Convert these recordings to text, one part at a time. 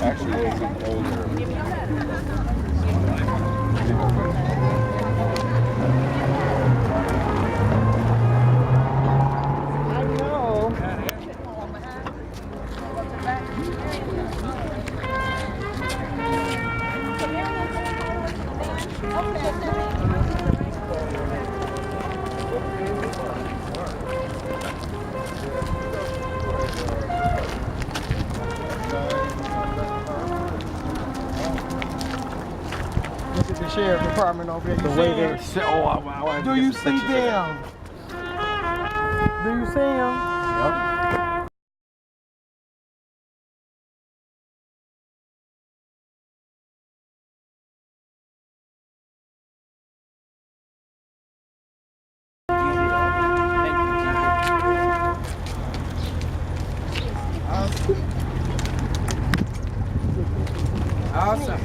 Actually, he's an older. Sheriff Department over there. The way they sit. Oh, I do you see them? Do you see them? Yep. Awesome.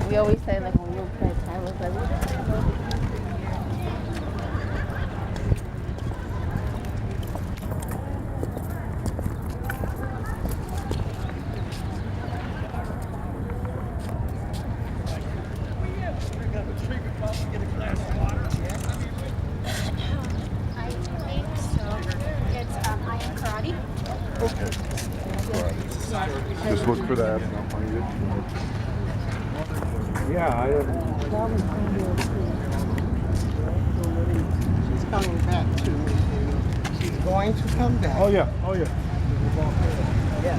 We always say like when we were playing time was like I think so. It's Iron Karate. Okay. Just look for that and I'll find it. Yeah, I don't know. She's coming back to me. She's going to come back. Oh yeah, oh yeah. Yeah.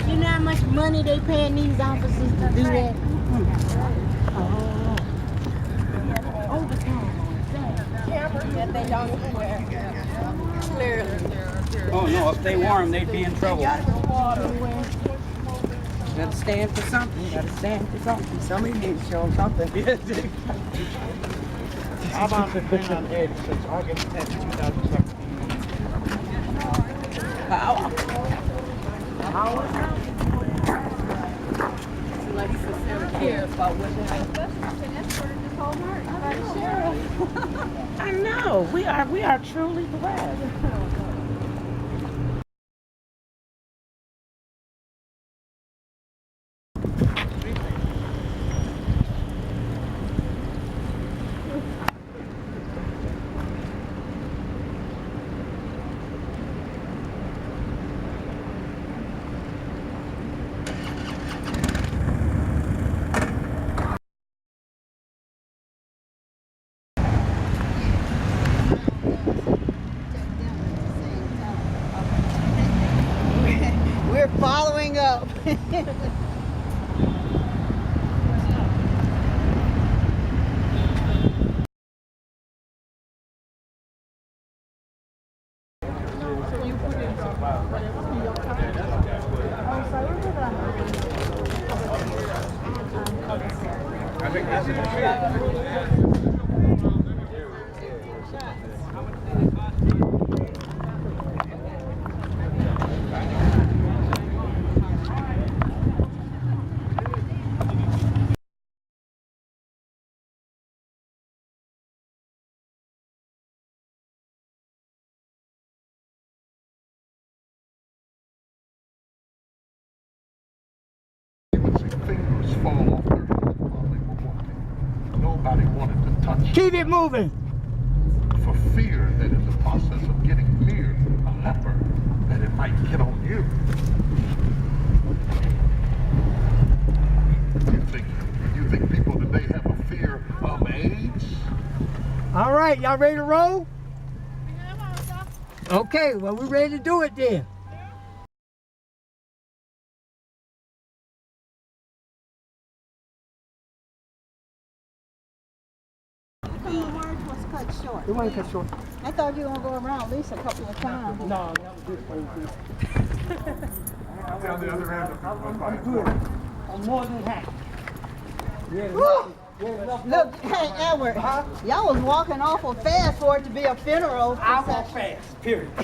you know how much money they paying these officers to do that? That they don't even wear. Clearly. Oh no, if they wore them, they'd be in trouble. You gotta stand for something. You gotta stand for something. Somebody needs to show them something. How about the been on edge since August 10th, 2017? Like he sincerely cares about what I know. We are truly blessed. We're following up. Fingers fall off their head while they were walking. Nobody wanted to touch them. Keep it moving. For fear that in the process of getting near a leper, that it might get on you. You think people today have a fear of AIDS? All right, y'all ready to roll? Okay, well, we're ready to do it then. The march was cut short. It wasn't cut short. I thought you were going to go around at least a couple of times. No, that was good for you. On the other end. I'm good. I'm more than happy. Look, hey, Edward, y'all was walking awful fast for it to be a funeral. I walk fast, period. Oh,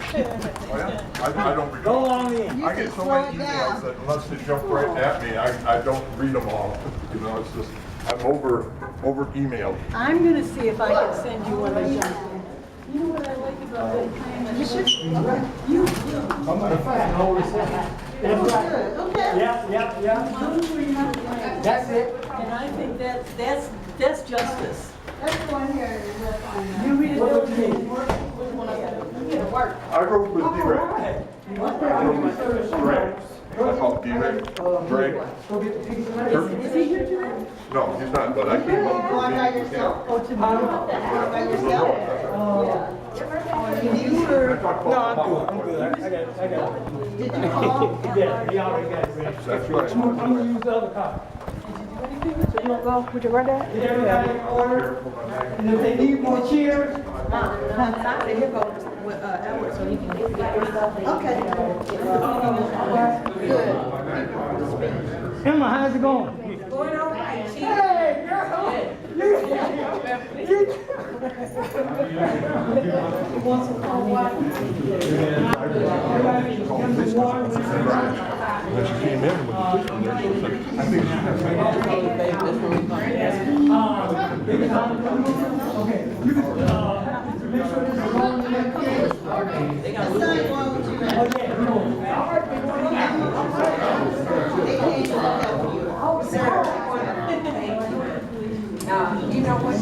yeah? I don't read Go them all. on in. I get so many emails that unless they jump right at me, I don't read them all. You know, it's just, I'm over emailed. I'm going to see if I can send you one of those. You know what I like about that kind of... You should... I'm not a fan. That's right. Okay. Yeah. That's it. And I think that's justice. Let's go in here and we'll find out. You read it What over do to you me. need? You gotta work. I wrote with D-Rex. I wrote with Drake. I called D-Rex. Drake. Go get the piece of Is he here today? No, he's not, but I came up Going by with yourself? Oh, to me? Going by yourself? You were... No, I'm good. I got it. Did you call? Yeah, he already got it ready. That's right. I'm gonna use the other copy. So you don't go with your granddad? Get everybody in order. And if they need more chairs, Here goes with Edward, so he can get Okay. Emma, how's it going? Going all right. Hey, girl! You Wants to call what? When she came in with the picture there, she said, I think she has make sure this is wrong in that case. You know what?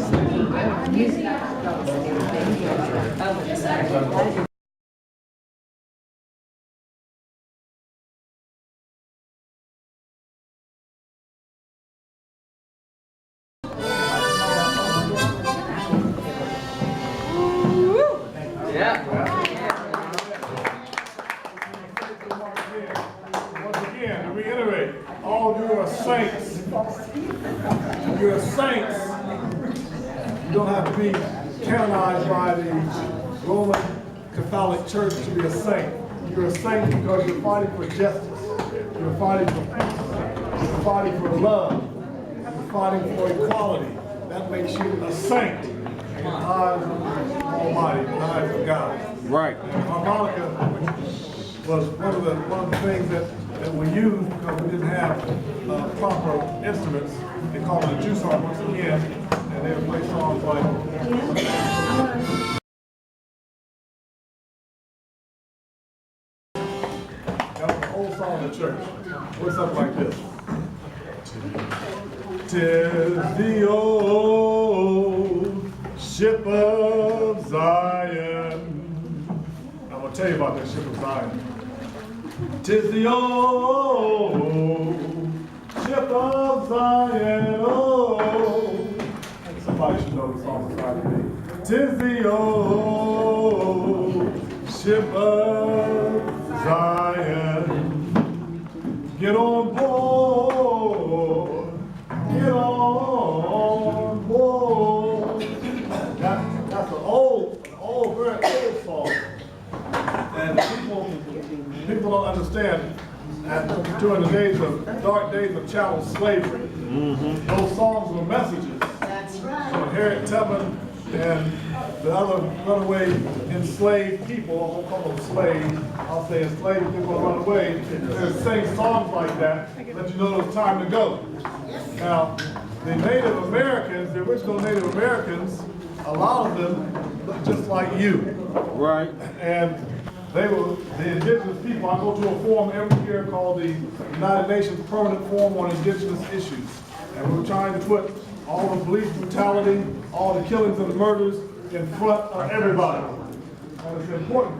Once again, to reiterate, all you are saints. You're saints. You don't have to be canonized by the Roman Catholic Church to be a saint. You're a saint because you're fighting for justice. You're fighting for peace. You're fighting for love. You're fighting for equality. That makes you a saint in the eyes of the Almighty, in the eyes of God. Right. And harmonica was one of the things that we used because we didn't have proper instruments. They called it a juice harp once again, and they would play songs like. That was an old song in the church. What's something like this? Tis the old ship of Zion. I'm gonna tell you about that ship of Zion. Tis the old ship of Zion. Oh, somebody should know the song beside me. Tis the old ship of Zion. Get on board. Get on board. That's an old, very old song. And people don't understand that during the dark days of chattel slavery, those songs were messages Harriet Tubman and the other runaway enslaved people, I won't call them slaves, I'll say enslaved people run away, they sing songs like that, let you know it's time to go. Now, the Native Americans, the original Native Americans, a lot of them look just like you. Right. And they were the indigenous people. I go to a forum every year called the United Nations Permanent Forum on Indigenous Issues. And we're trying to put all the police brutality, all the killings and the murders in front of everybody. And it's important.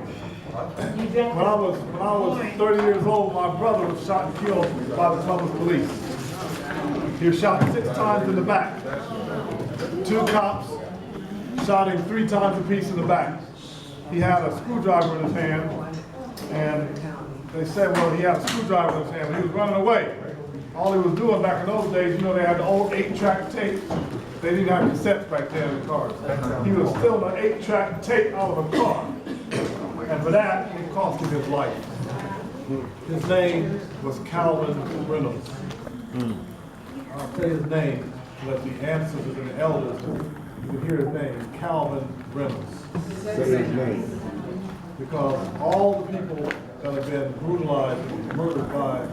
When I was 30 years old, my brother was shot and killed by the Columbus police. He was shot 6 times in the back. 2 cops shot him 3 times apiece in the back. He had a screwdriver in his hand, and they said, well, he had a screwdriver in his hand, but he was running away. All he was doing back in those days, you know, they had the old 8-track tape. They didn't have cassettes back then in the cars. He was stealing an 8-track tape out of a car. And for that, it cost him his life. His name was Calvin Reynolds. I'll say his name, but the ancestors and the elders, you can hear his name, Calvin Reynolds. Say his name. Because all the people that have been brutalized and murdered by,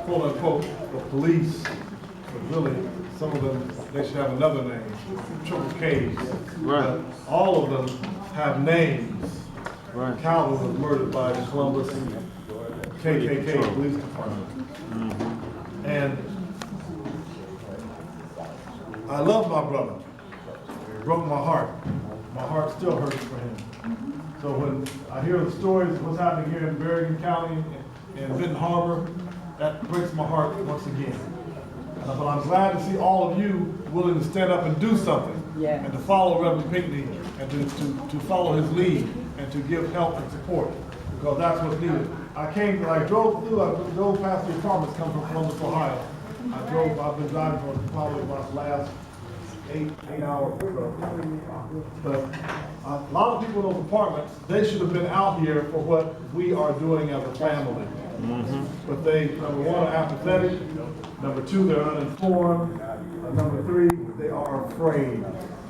quote unquote, the police, but really, some of them, they should have another name, Triple K's. Right. All of them have names. Right. Calvin was murdered by the Columbus KKK police department. And I love my brother. It broke my heart. My heart still hurts for him. So when I hear the stories of what's happening here in Bergen County and Benton Harbor, that breaks my heart once again. But I'm glad to see all of you willing to stand up and do something. Yeah. And to follow Reverend Pinkney and to follow his lead and to give help and support, because that's what's needed. I drove past the apartments coming from Columbus, Ohio. I've been driving for probably about the last 8 hours or so. But a lot of people in those apartments, they should have been out here for what we are doing as a family. But they, number 1, are apathetic. Number 2, they're uninformed. Number 3, they are afraid.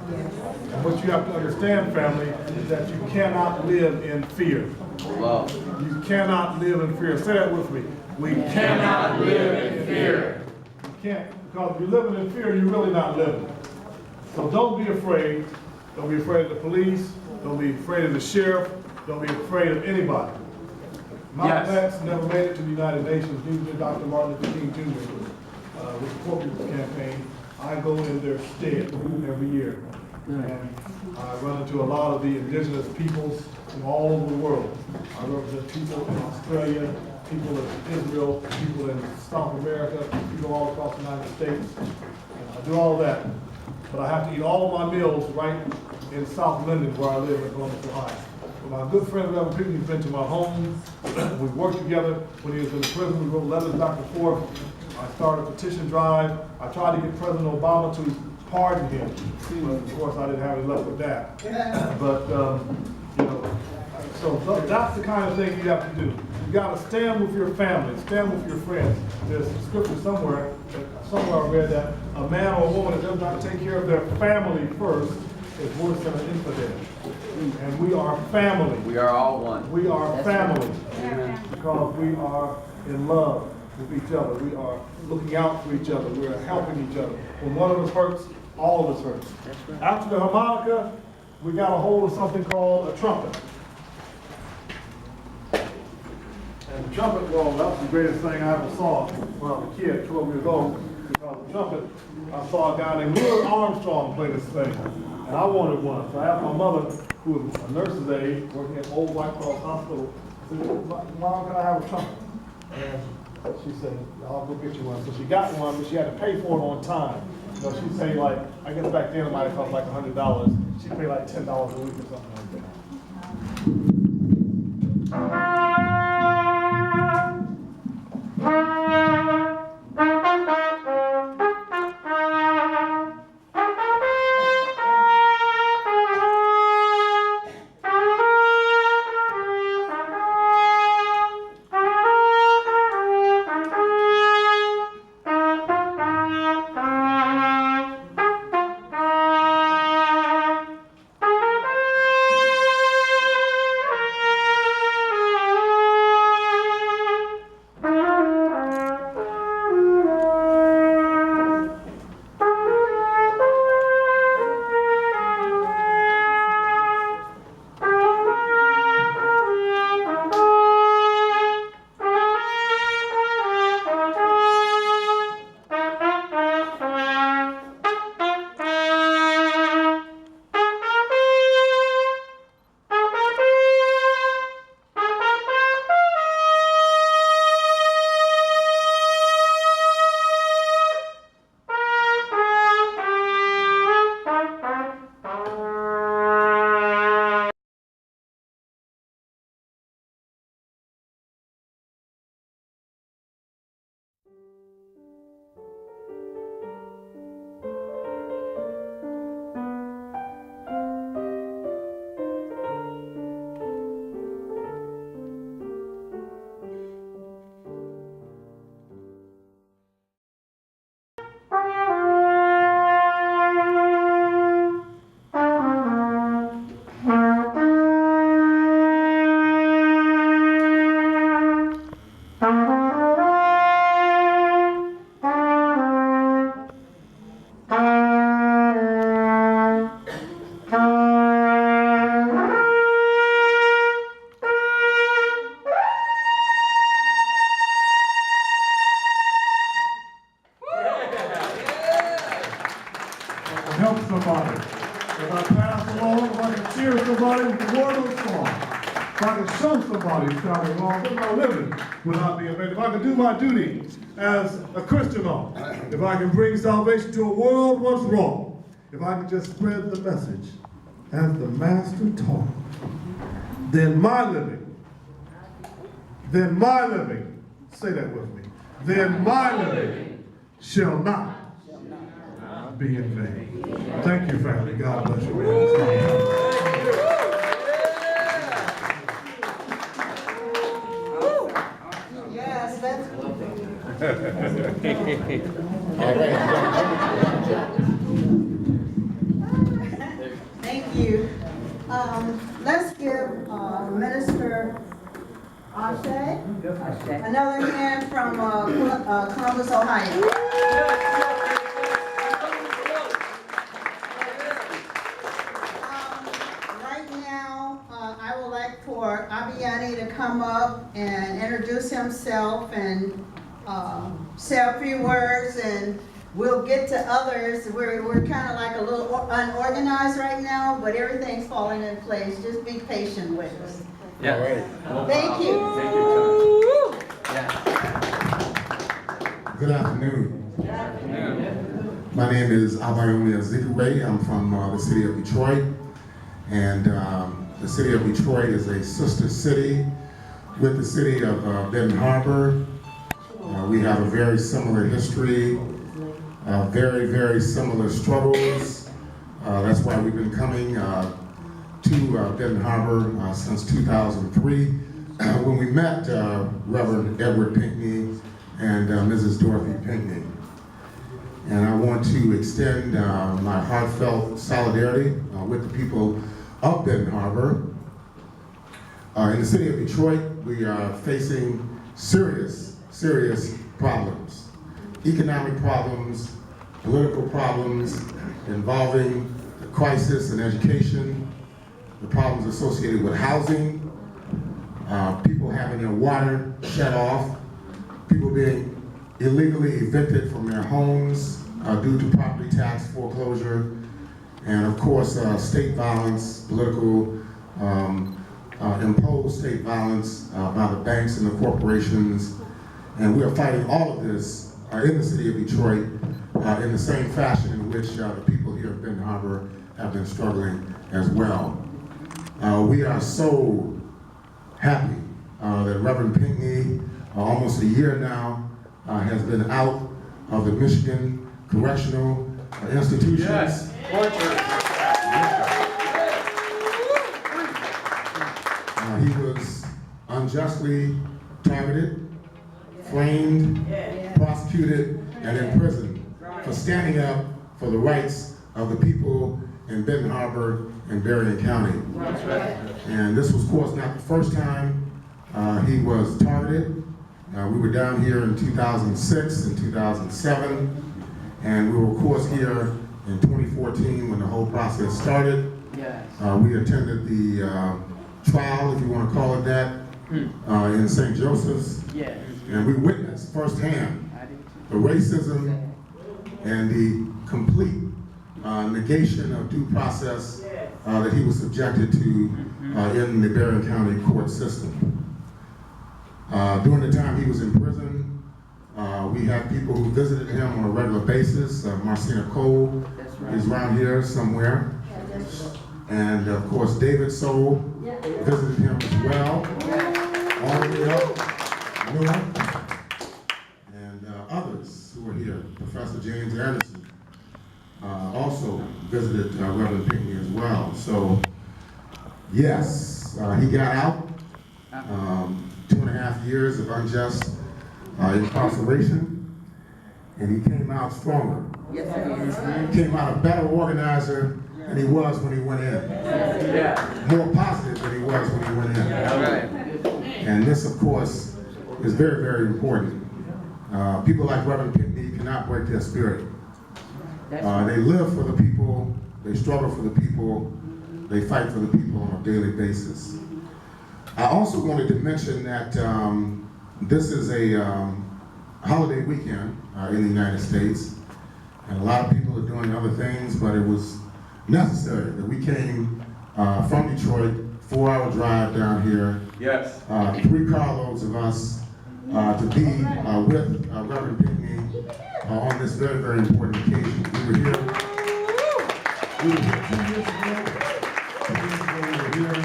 And what you have to understand, family, is that you cannot live in fear. Wow. You cannot live in fear. Say that with me. We cannot live in fear. You can't, because if you're living in fear, you're really not living. So don't be afraid. Don't be afraid of the police. Don't be afraid of the sheriff. Don't be afraid of anybody. Malcolm X never made it to the United Nations. Neither did Dr. Martin Luther King Jr. With the Poor People's Campaign. I go in their stead every year. And I run into a lot of the indigenous peoples from all over the world. I represent people in Australia, people in Israel, people in South America, people all across the United States. And I do all that. But I have to eat all of my meals right in South Linden, where I live in Columbus, Ohio. My good friend Reverend Pinkney's been to my home. We've worked together. When he was in prison, we wrote letters back and forth. I started a petition drive. I tried to get President Obama to pardon him. But of course, I didn't have any luck with that. But, you know, so that's the kind of thing you have to do. You got to stand with your family, stand with your friends. There's a scripture somewhere I read that a man or a woman that does not take care of their family first is worse than an infidel. And we are family. We are all one. We are family. Because we are in love with each other. We are looking out for each other. We are helping each other. When one of us hurts, all of us hurts. After the harmonica, we got a hold of something called a trumpet. And the trumpet, well, that was the greatest thing I ever saw when I was a kid, 12 years old. Because the trumpet, I saw a guy named Louis Armstrong play this thing. And I wanted one. So I asked my mother, who was a nurse's aide working at Old White Cross Hospital, I said, Mom, can I have a trumpet? And she said, I'll go get you one. So she got one, but she had to pay for it on time. So she'd say like, I guess back then it might have cost like $100. She'd pay like $10 a week or something like that. somebody word of song, if I can show somebody who's traveling wrong, what am I living without being made? If I can do my duty as a Christian, if I can bring salvation to a world once wrong, if I can just spread the message as the Master taught, then my living, say that with me, then my living shall not be in vain. Thank you, family. God bless you. Yes, that's Thank you. Let's give Minister Ashe another hand from Columbus, Ohio. Right now, I would like for Abayomi to come up and introduce himself and say a few words, and we'll get to others. We're kind of like a little unorganized right now, but everything's falling in place. Just be patient with us. Yeah. All right. Thank you. Thank you, John. Good afternoon. Good afternoon. My name is Abayomi Azikiwe. I'm from the city of Detroit. And the city of Detroit is a sister city with the city of Benton Harbor. We have a very similar history, very, very similar struggles. That's why we've been coming to Benton Harbor since 2003, when we met Reverend Edward Pinkney and Mrs. Dorothy Pinkney. And I want to extend my heartfelt solidarity with the people of Benton Harbor. In the city of Detroit, we are facing serious problems. Economic problems, political problems involving the crisis in education, the problems associated with housing, people having their water shut off, people being illegally evicted from their homes due to property tax foreclosure, and of course state violence, political imposed state violence by the banks and the corporations. And we are fighting all of this in the city of Detroit in the same fashion in which the people here at Benton Harbor have been struggling as well. We are so happy that Reverend Pinkney, almost a year now, has been out of the Michigan correctional institutions. Yes. He was unjustly targeted, framed, prosecuted, and imprisoned for standing up for the rights of the people in Benton Harbor and Marian County. And this was, of course, not the first time he was targeted. We were down here in 2006 and 2007, and we were, of course, here in 2014 when the whole process started. We attended the trial, if you want to call it that, in St. Joseph's, and we witnessed firsthand the racism and the complete negation of due process that he was subjected to in the Marian County court system. During the time he was in prison, we had people who visited him on a regular basis. Marcina Cole is around here somewhere. And of course, David Soul visited him as well, all the way up north. And others who were here, Professor James Anderson, also visited Reverend Pinkney as well. So, yes, he got out. 2.5 years of unjust incarceration, and he came out stronger. He came out a better organizer than he was when he went in. More positive than he was when he went in. And this, of course, is very, very important. People like Reverend Pinkney cannot break their spirit. They live for the people, they struggle for the people, they fight for the people on a daily basis. I also wanted to mention that this is a holiday weekend in the United States, and a lot of people are doing other things, but it was necessary that we came from Detroit, 4-hour drive down here. Yes. 3 carloads of us to be with Reverend Pinkney on this very, very important occasion. We were here 2 years ago. 2 years ago we were here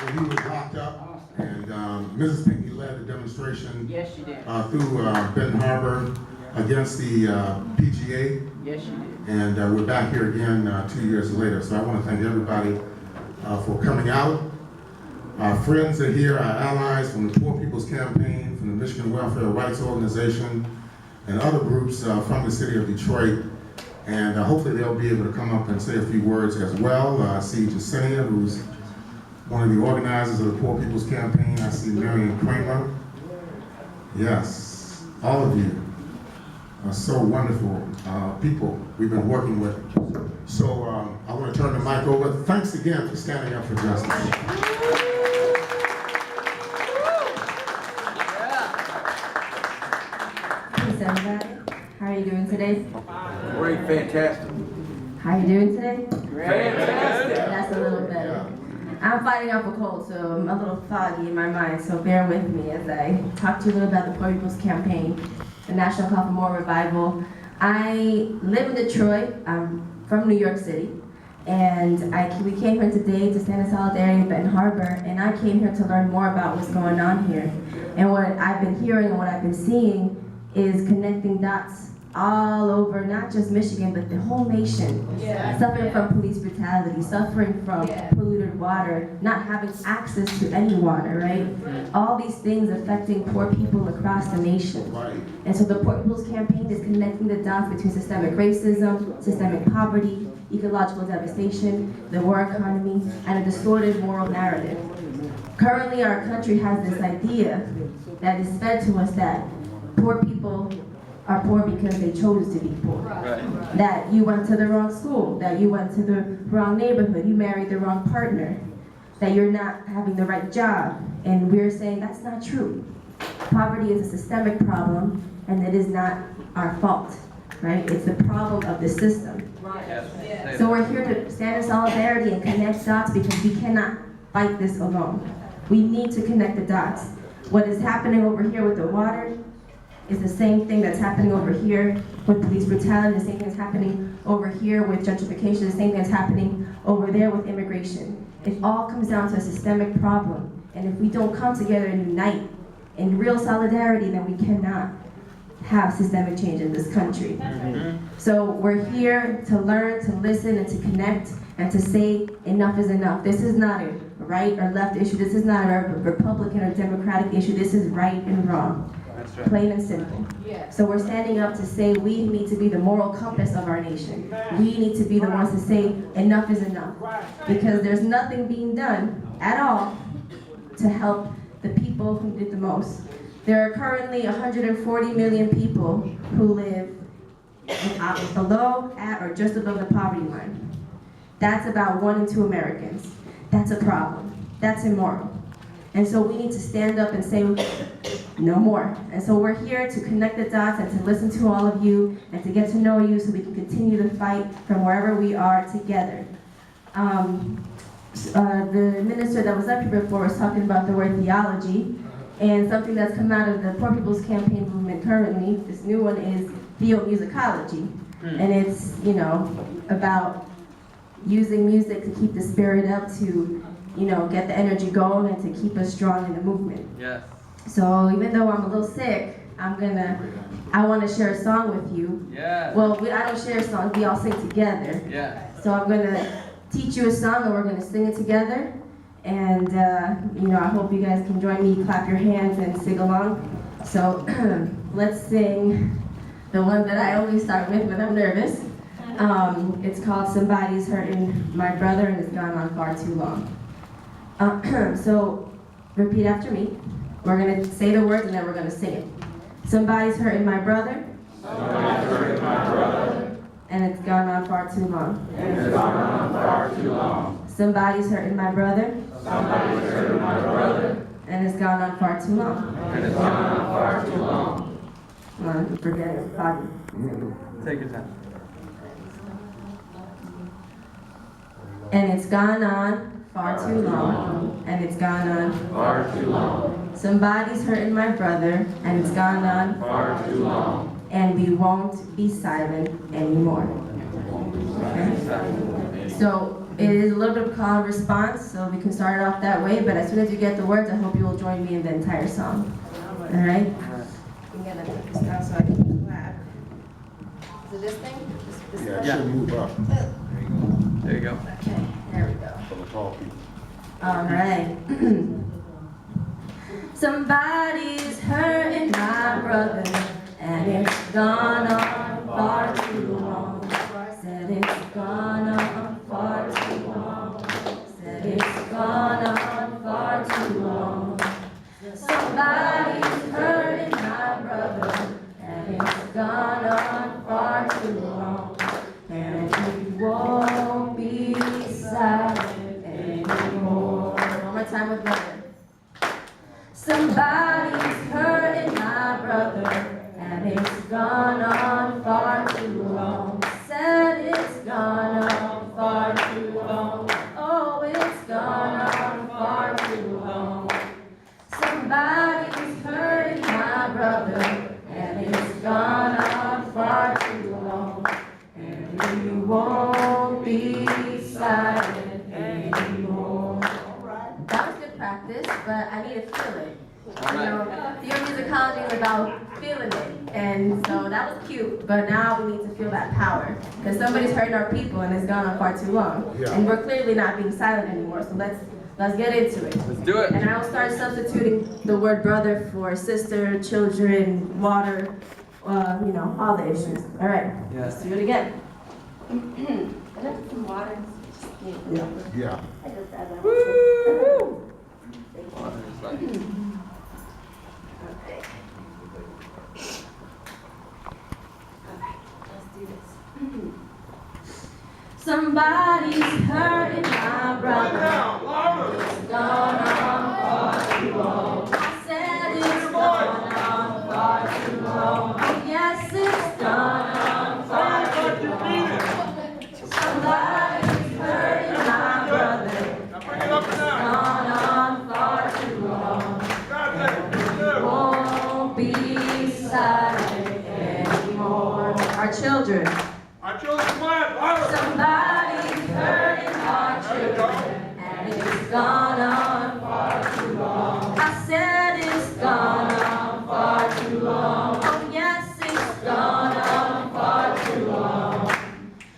when he was locked up, and Mrs. Pinkney led the demonstration Yes, she did. through Benton Harbor against the PGA. Yes, she did. And we're back here again 2 years later. So I want to thank everybody for coming out. Our friends are here, our allies from the Poor People's Campaign, from the Michigan Welfare Rights Organization, and other groups from the city of Detroit. And hopefully they'll be able to come up and say a few words as well. I see Yexenia, who's one of the organizers of the Poor People's Campaign. I see Marian Kramer. Yes, all of you are so wonderful people we've been working with. So I want to turn the mic over. Thanks again for standing up for justice. Peace, everybody. How are you doing today? Great, fantastic. How are you doing today? Fantastic. That's a little better. I'm fighting off a cold, so I'm a little foggy in my mind, so bear with me as I talk to you a little about the Poor People's Campaign, the National Call for More Revival. I live in Detroit. I'm from New York City, and we came here today to stand in solidarity with Benton Harbor, and I came here to learn more about what's going on here. And what I've been hearing and what I've been seeing is connecting dots all over, not just Michigan, but the whole nation. Suffering from police brutality, suffering from polluted water, not having access to any water, right? All these things affecting poor people across the nation. And so the Poor People's Campaign is connecting the dots between systemic racism, systemic poverty, ecological devastation, the war economy, and a distorted moral narrative. Currently, our country has this idea that is fed to us that poor people are poor because they chose to be poor. Right. That you went to the wrong school, that you went to the wrong neighborhood, you married the wrong partner, that you're not having the right job. And we're saying that's not true. Poverty is a systemic problem, and it is not our fault, right? It's the problem of the system. Right. So we're here to stand in solidarity and connect dots because we cannot fight this alone. We need to connect the dots. What is happening over here with the water is the same thing that's happening over here with police brutality, the same thing that's happening over here with gentrification, the same thing that's happening over there with immigration. It all comes down to a systemic problem. And if we don't come together and unite in real solidarity, then we cannot have systemic change in this country. So we're here to learn, to listen, and to connect, and to say enough is enough. This is not a right or left issue. This is not a Republican or Democratic issue. This is right and wrong. Plain and simple. So we're standing up to say we need to be the moral compass of our nation. We need to be the ones to say enough is enough. Because there's nothing being done at all to help the people who did the most. There are currently 140 million people who live below, at, or just above the poverty line. That's about 1 in 2 Americans. That's a problem. That's immoral. And so we need to stand up and say, no more. And so we're here to connect the dots and to listen to all of you and to get to know you so we can continue to fight from wherever we are together. The minister that was up here before was talking about the word theology, and something that's come out of the Poor People's Campaign movement currently, this new one, is theomusicology. And it's, you know, about using music to keep the spirit up, to, you know, get the energy going and to keep us strong in the movement. Yes. So even though I'm a little sick, I want to share a song with you. Yeah. Well, I don't share songs, we all sing together. Yeah. So I'm going to teach you a song and we're going to sing it together. And, you know, I hope you guys can join me, clap your hands and sing along. So let's sing the one that I always start with when I'm nervous. It's called Somebody's Hurting My Brother, and it's gone on far too long. So repeat after me. We're going to say the words and then we're going to sing it. Somebody's hurting my brother. Somebody's hurting my brother. And it's gone on far too long. And it's gone on far too long. Somebody's hurting my brother. Somebody's hurting my brother. And it's gone on far too long. And it's gone on far too long. Forget it. Take your time. and it's gone on far too long, and it's gone on Far too long. Somebody's hurting my brother, and it's gone on Far too long. and we won't be silent anymore. Okay? So it is a little bit of call and response, so we can start it off that way, but as soon as you get the words, I hope you will join me in the entire song. All right? I'm gonna put this down so I can clap. Is it this thing? This Yeah, it Yeah. should move up There you go. Okay, there we go. for the tall people. All right. Somebody's hurting my brother, and it's gone on far too long. Said it's gone on far too long. Said it's gone on far too long. Somebody's hurting my brother, and it's gone on far too long. And we won't be silent anymore. One more time with brother. Somebody's hurting my brother, and it's gone on far too long. Said it's gone on far too long. Oh, it's gone on far too long. Somebody's hurting my brother, and it's gone on far too long. And we won't be silent anymore. That was good practice, but I need to feel it. You know, theater musicology is about feeling it, and so that was cute, but now we need to feel that power, because somebody's hurting our people and it's gone on far too long, and we're clearly not being silent anymore, so let's get into it. Let's do it. And I will start substituting the word brother for sister, children, water, you know, all the issues. All right, let's do it again. Can I have some water? Yeah. I just grabbed that. Woo! Okay. Alright, let's do this. Somebody's hurting my brother. It's gone on far too long. I said it's gone on far too long. Oh, yes, it's gone on far too long. Somebody's hurting my brother. It's gone on far too long. Won't be silent anymore. Our children. Somebody's hurting our children, and it's gone on far too long. I said it's gone on far too long. Oh yes, it's gone on far too long.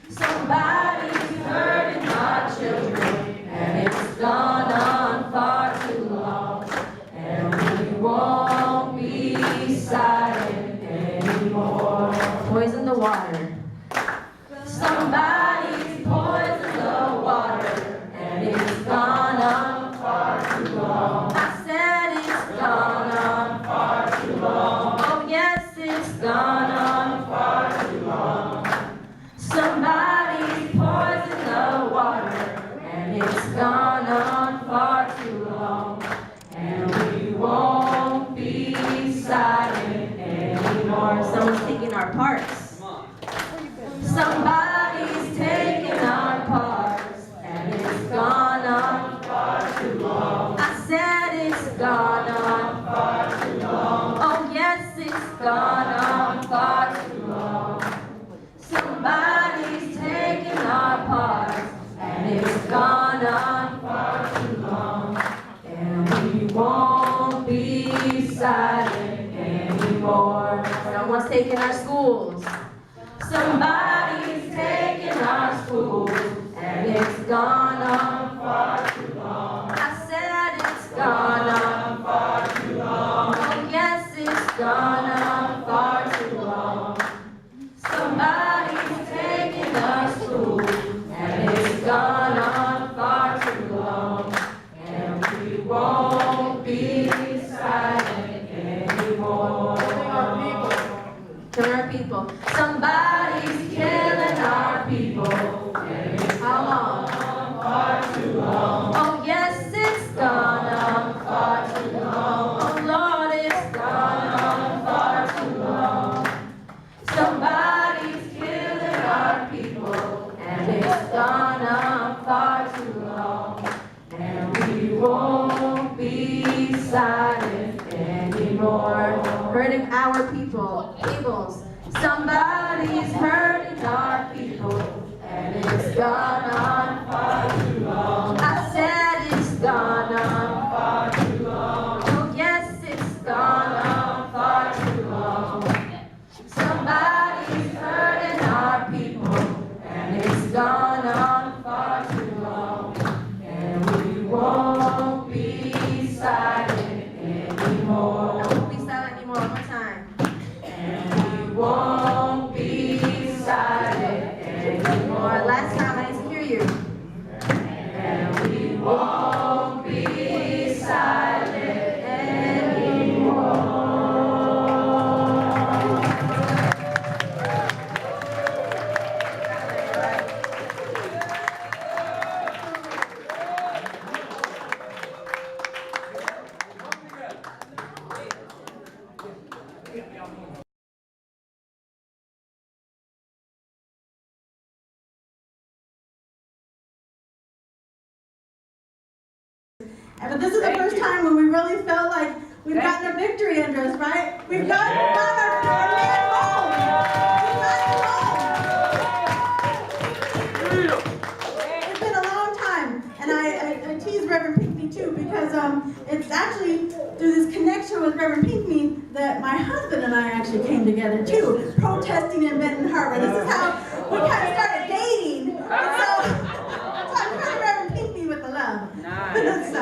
Somebody's hurting our children, and it's gone on far too long. And we won't be silent anymore. Poison the water. Somebody's poisoned the water, and it's gone on far too long. I said it's gone on far too long. Oh yes, it's gone on far too long. Somebody's poisoned the water, and it's gone on far too long. And we won't be silent anymore. Someone's taking our parts. Somebody's taking our parts, and it's gone on far too long. I said it's gone on far too long. Oh yes, it's gone on far too long. Somebody's taking our parts, and it's gone on far too long. And we won't be silent anymore. Someone's taking our schools. Somebody's taking our schools, and it's gone on far too long. I said it's gone on far too long. Oh yes, it's gone on far too long. Somebody's taking our schools, and it's gone on far too long. And we won't be silent anymore. Killing our people. Somebody's killing our people. How long? Far too long. Oh yes, it's gone on far too long. Oh Lord, it's gone on far too long. Somebody's killing our people, and it's gone on far our people. Eagles. Somebody's hurting our people, and it's gone on far too long. I said it's gone on far too long. Oh yes, it's gone on far too long. Somebody's hurting our people, and it's gone on far too long. And we won't be silent anymore. I won't be silent anymore. One more time. And we won't be silent anymore. Last time I didn't hear you. And we won't be silent anymore. But this is the first time when we really felt like we've gotten a victory under us, right? We've gotten our man home. We got home. It's been a long time, and I tease Reverend Pinkney too, because it's actually through this connection with Reverend Pinkney that my husband and I actually came together too, protesting in Benton Harbor. This is how we kind of started dating. And so I'm kind of Reverend Pinkney with the love. So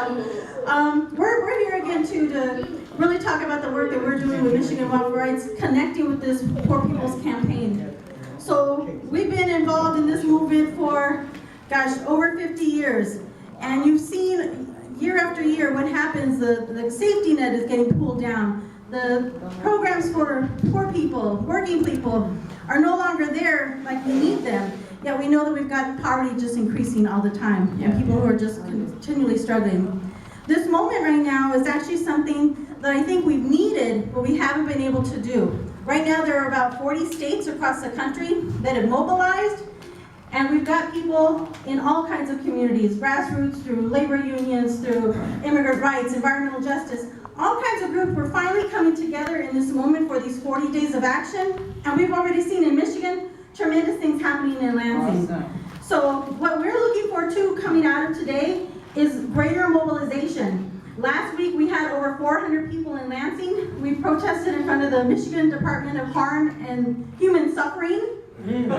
we're here again too to really talk about the work that we're doing with Michigan Wildlife Rights, connecting with this Poor People's Campaign. So we've been involved in this movement for, gosh, over 50 years. And you've seen year after year what happens. The safety net is getting pulled down. The programs for poor people, working people, are no longer there like we need them. Yet we know that we've got poverty just increasing all the time, and people who are just continually struggling. This moment right now is actually something that I think we've needed, but we haven't been able to do. Right now there are about 40 states across the country that have mobilized, and we've got people in all kinds of communities, grassroots, through labor unions, through immigrant rights, environmental justice, all kinds of groups. We're finally coming together in this moment for these 40 days of action, and we've already seen in Michigan tremendous things happening in Lansing. Awesome. So what we're looking for too coming out of today is greater mobilization. Last week we had over 400 people in Lansing. We protested in front of the Michigan Department of Harm and Human Suffering and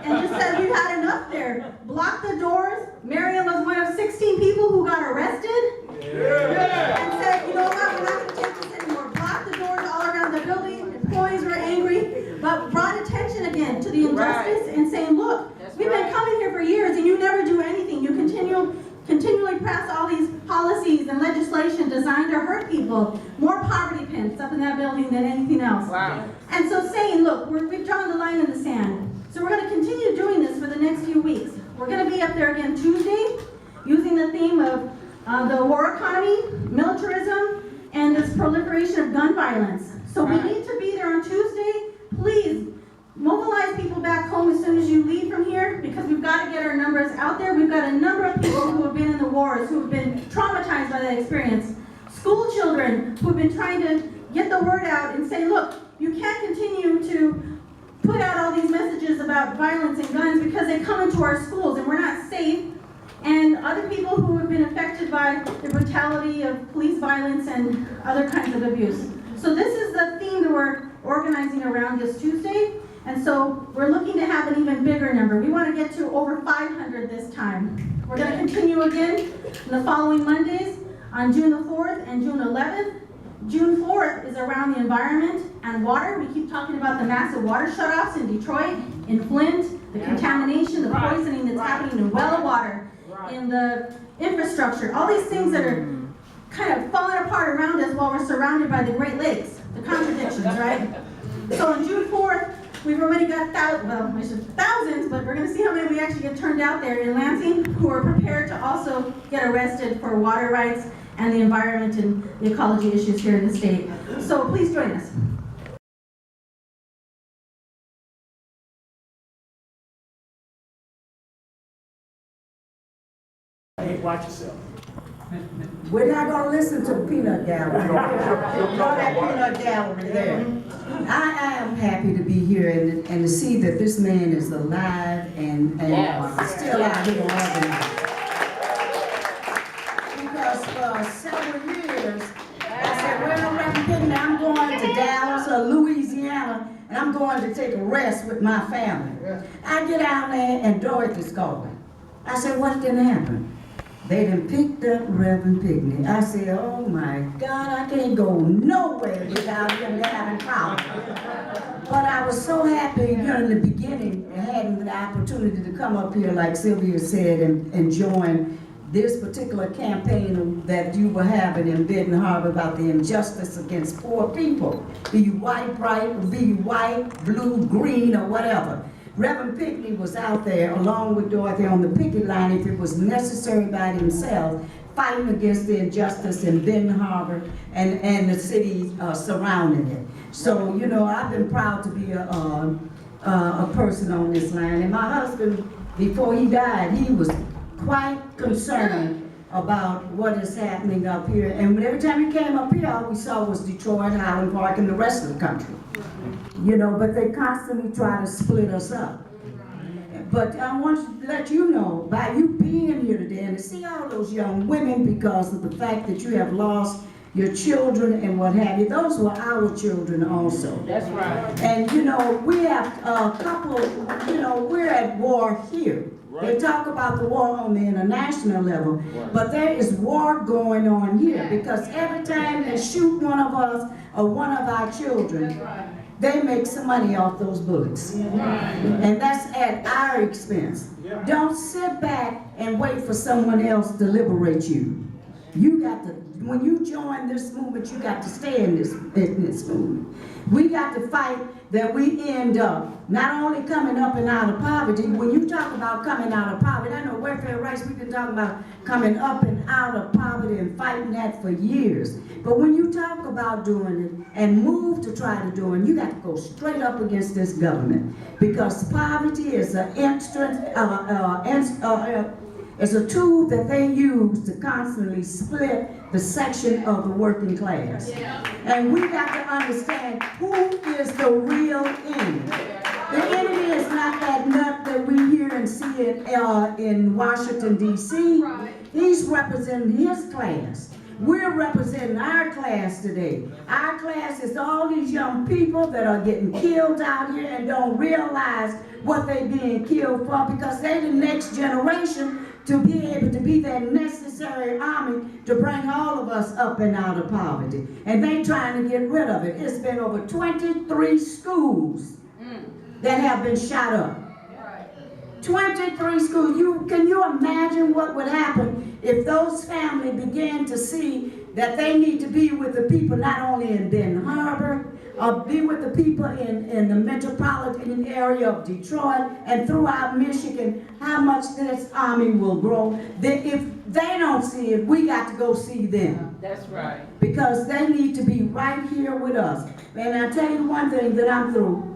just said we've had enough there. Blocked the doors. Marian was one of 16 people who got arrested. And said, you know what, we're not going to take this anymore. Blocked the doors all around the building. Employees were angry, but brought attention again to the injustice and saying, look, we've been coming here for years and you never do anything. You continually pass all these policies and legislation designed to hurt people. More poverty pins up in that building than anything else. Wow. And so saying, look, we've drawn the line in the sand. So we're going to continue doing this for the next few weeks. We're going to be up there again Tuesday using the theme of the war economy, militarism, and this proliferation of gun violence. So we need to be there on Tuesday. Please mobilize people back home as soon as you leave from here, because we've got to get our numbers out there. We've got a number of people who have been in the wars, who have been traumatized by that experience. School children who have been trying to get the word out and say, look, you can't continue to put out all these messages about violence and guns because they come into our schools and we're not safe. And other people who have been affected by the brutality of police violence and other kinds of abuse. So this is the theme that we're organizing around this Tuesday. And so we're looking to have an even bigger number. We want to get to over 500 this time. We're going to continue again the following Mondays on June the 4th and June 11th. June 4th is around the environment and water. We keep talking about the massive water shutoffs in Detroit, in Flint, the contamination, the poisoning that's happening in well water, in the infrastructure, all these things that are kind of falling apart around us while we're surrounded by the Great Lakes, the contradictions, right? So on June 4th, we've already got thousands, but we're going to see how many we actually get turned out there in Lansing who are prepared to also get arrested for water rights and the environment and the ecology issues here in the state. So please join us. Hey, watch yourself. We're not gonna listen to the peanut gallery. Throw that peanut gallery there. I am happy to be here and to see that this man is alive and still out here organizing. Because for several years, I said, well, Reverend Pinkney, I'm going to Dallas or Louisiana, and I'm going to take a rest with my family. I get out there and Dorothy's calling. I said, what didn't happen? They done picked up Reverend Pinkney. I said, oh my God, I can't go nowhere without him having power. But I was so happy, in the beginning, having the opportunity to come up here, like Sylvia said, and join this particular campaign that you were having in Benton Harbor about the injustice against poor people. Be you white, blue, green, or whatever. Reverend Pinkney was out there along with Dorothy on the picket line, if it was necessary, by himself, fighting against the injustice in Benton Harbor and the city surrounding it. So, I've been proud to be a person on this line. And my husband, before he died, he was quite concerned about what is happening up here. And every time he came up here, all we saw was Detroit, Highland Park, and the rest of the country. But they constantly try to split us up. But I want to let you know, by you being here today and to see all those young women, because of the fact that you have lost your children and what have you, those were our children also. That's right. And we have a couple, we're at war here. Right. They talk about the war on the international level, right, but there is war going on here, because every time they shoot one of us or one of our children, they make some money off those bullets. And that's at our expense. Don't sit back and wait for someone else to liberate you. You got to, when you join this movement, you got to stay in this movement. We got to fight that we end up not only coming up and out of poverty. When you talk about coming out of poverty, I know welfare rights, we've been talking about coming up and out of poverty and fighting that for years. But when you talk about doing it and move to try to do it, you got to go straight up against this government, because poverty is an it's a tool that they use to constantly split the section of the working class. And we got to understand who is the real enemy. The enemy is not that nut that we hear and see it in Washington, D.C. He's representing his class. We're representing our class today. Our class is all these young people that are getting killed out here and don't realize what they're being killed for, because they're the next generation to be able to be that necessary army to bring all of us up and out of poverty. And they're trying to get rid of it. It's been over 23 schools that have been shot up. 23 schools. Can you imagine what would happen if those families began to see that they need to be with the people not only in Benton Harbor, or be with the people in the metropolitan area of Detroit and throughout Michigan, how much this army will grow. If they don't see it, we got to go see them. That's right. Because they need to be right here with us. And I tell you one thing that I'm through.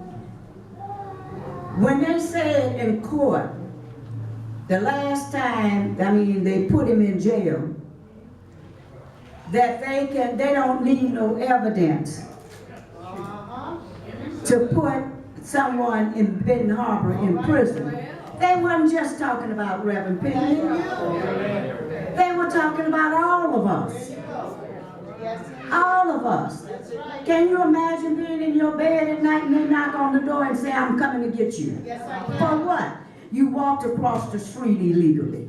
When they said in court, the last time, they put him in jail, that they don't need no evidence to put someone in Benton Harbor in prison. They wasn't just talking about Reverend Pinkney. They were talking about all of us. All of us. Can you imagine being in your bed at night and they knock on the door and say, I'm coming to get you? For what? You walked across the street illegally.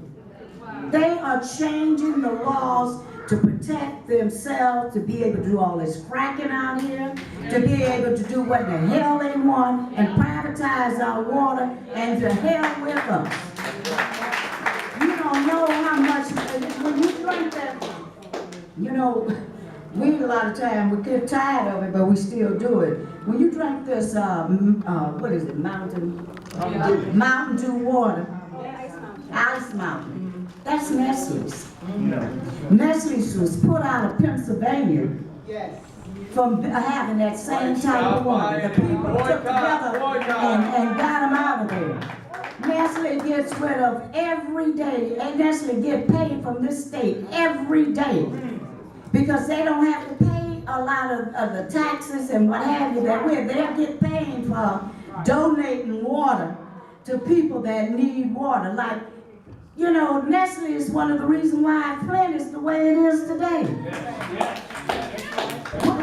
They are changing the laws to protect themselves, to be able to do all this fracking out here, to be able to do what the hell they want and privatize our water, and to hell with us. You don't know how much, when you drink that, we a lot of time, we get tired of it, but we still do it. When you drink this, what is it, Mountain Dew water, Ice Mountain, that's Nestle's. Nestle's was put out of Pennsylvania from having that same type of water. The people took together and got them out of there. Nestle gets rid of every every day, and Nestle get paid from this state every day because they don't have to pay a lot of the taxes and what have you that way. They'll get paid for donating water to people that need water. Like, you know, Nestle is one of the reasons why Flint is the way it is today.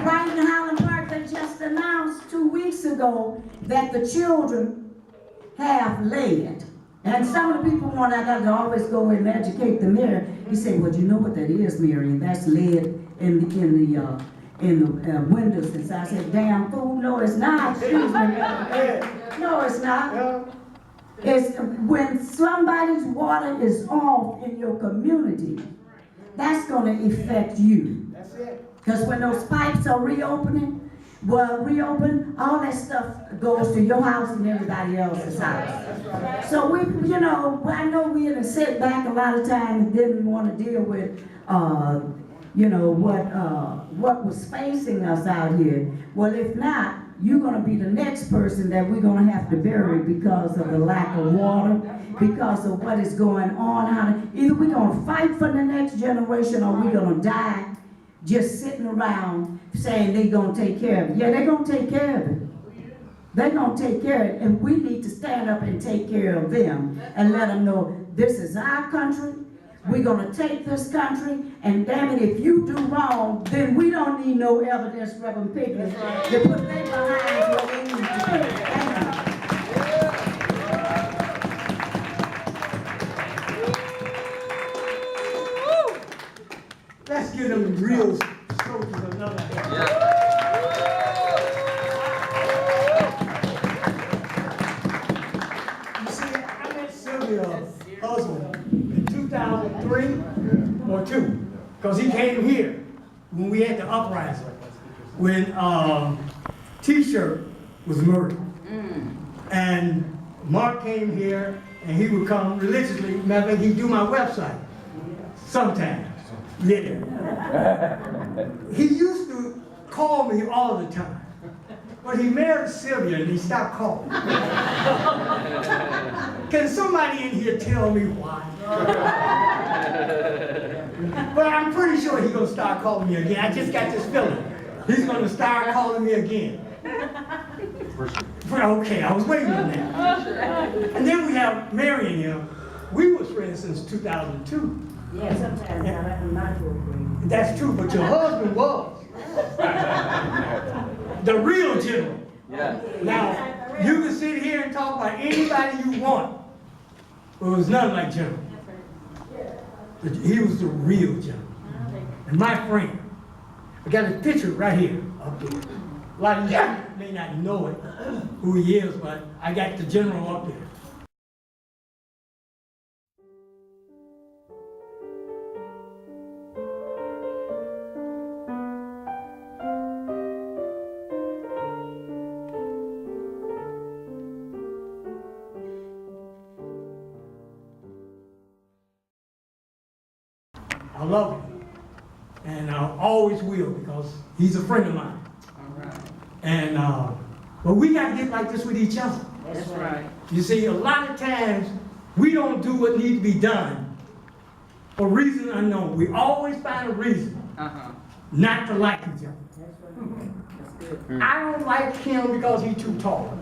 Right in Highland Park, they just announced 2 weeks ago that the children have lead. And some of the people want, I got to always go and educate the mayor. He said, well, you know what that is, Marian? That's lead in the windows. And so I said, damn fool, no it's not, excuse me. No it's not. It's when somebody's water is off in your community, that's gonna affect you. That's it. Because when those pipes are reopen, all that stuff goes to your house and everybody else's house. So we, you know, I know we had sit back a lot of times and didn't want to deal with, you know, what was facing us out here. Well, if not, you're going to be the next person that we're going to have to bury because of the lack of water, because of what is going on out here. Either we're going to fight for the next generation or we're going to die just sitting around saying they're going to take care of it. Yeah, they're going to take care of it. They're going to take care of it, and we need to stand up and take care of them and let them know this is our country. We're going to take this country, and damn it, if you do wrong, then we don't need no evidence, Reverend Pinkney, to put them behind what we need to do. Let's give them real soldiers another hand. You see, I met Sylvia's husband in 2003 or 2, because he came here when we had the uprising, when T-shirt was murdered. And Mark came here, and he would come religiously. Matter of fact, he'd do my website sometimes. Yeah. He used to call me all the time. But he married Sylvia and he stopped calling. Can somebody in here tell me why? But I'm pretty sure he's going to start calling me again. I just got this feeling. He's going to start calling me again. Okay, I was waiting on that. And then we have Marian here. We was friends since 2002. Yeah, sometimes I'm not to agree. That's true, but your husband was. The real general. Yeah. Now, you can sit here and talk about anybody you want, but it was nothing like General. He was the real general. And my friend, I got a picture right here up there. A lot of you may not know it, who he is, but I got the general up there. I love him, and I always will because he's a friend of mine. All right. And but we got to get like this with each other. That's right. You see, a lot of times we don't do what needs to be done for reasons unknown. We always find a reason not to like each other. That's good. I don't like him because he's too tall.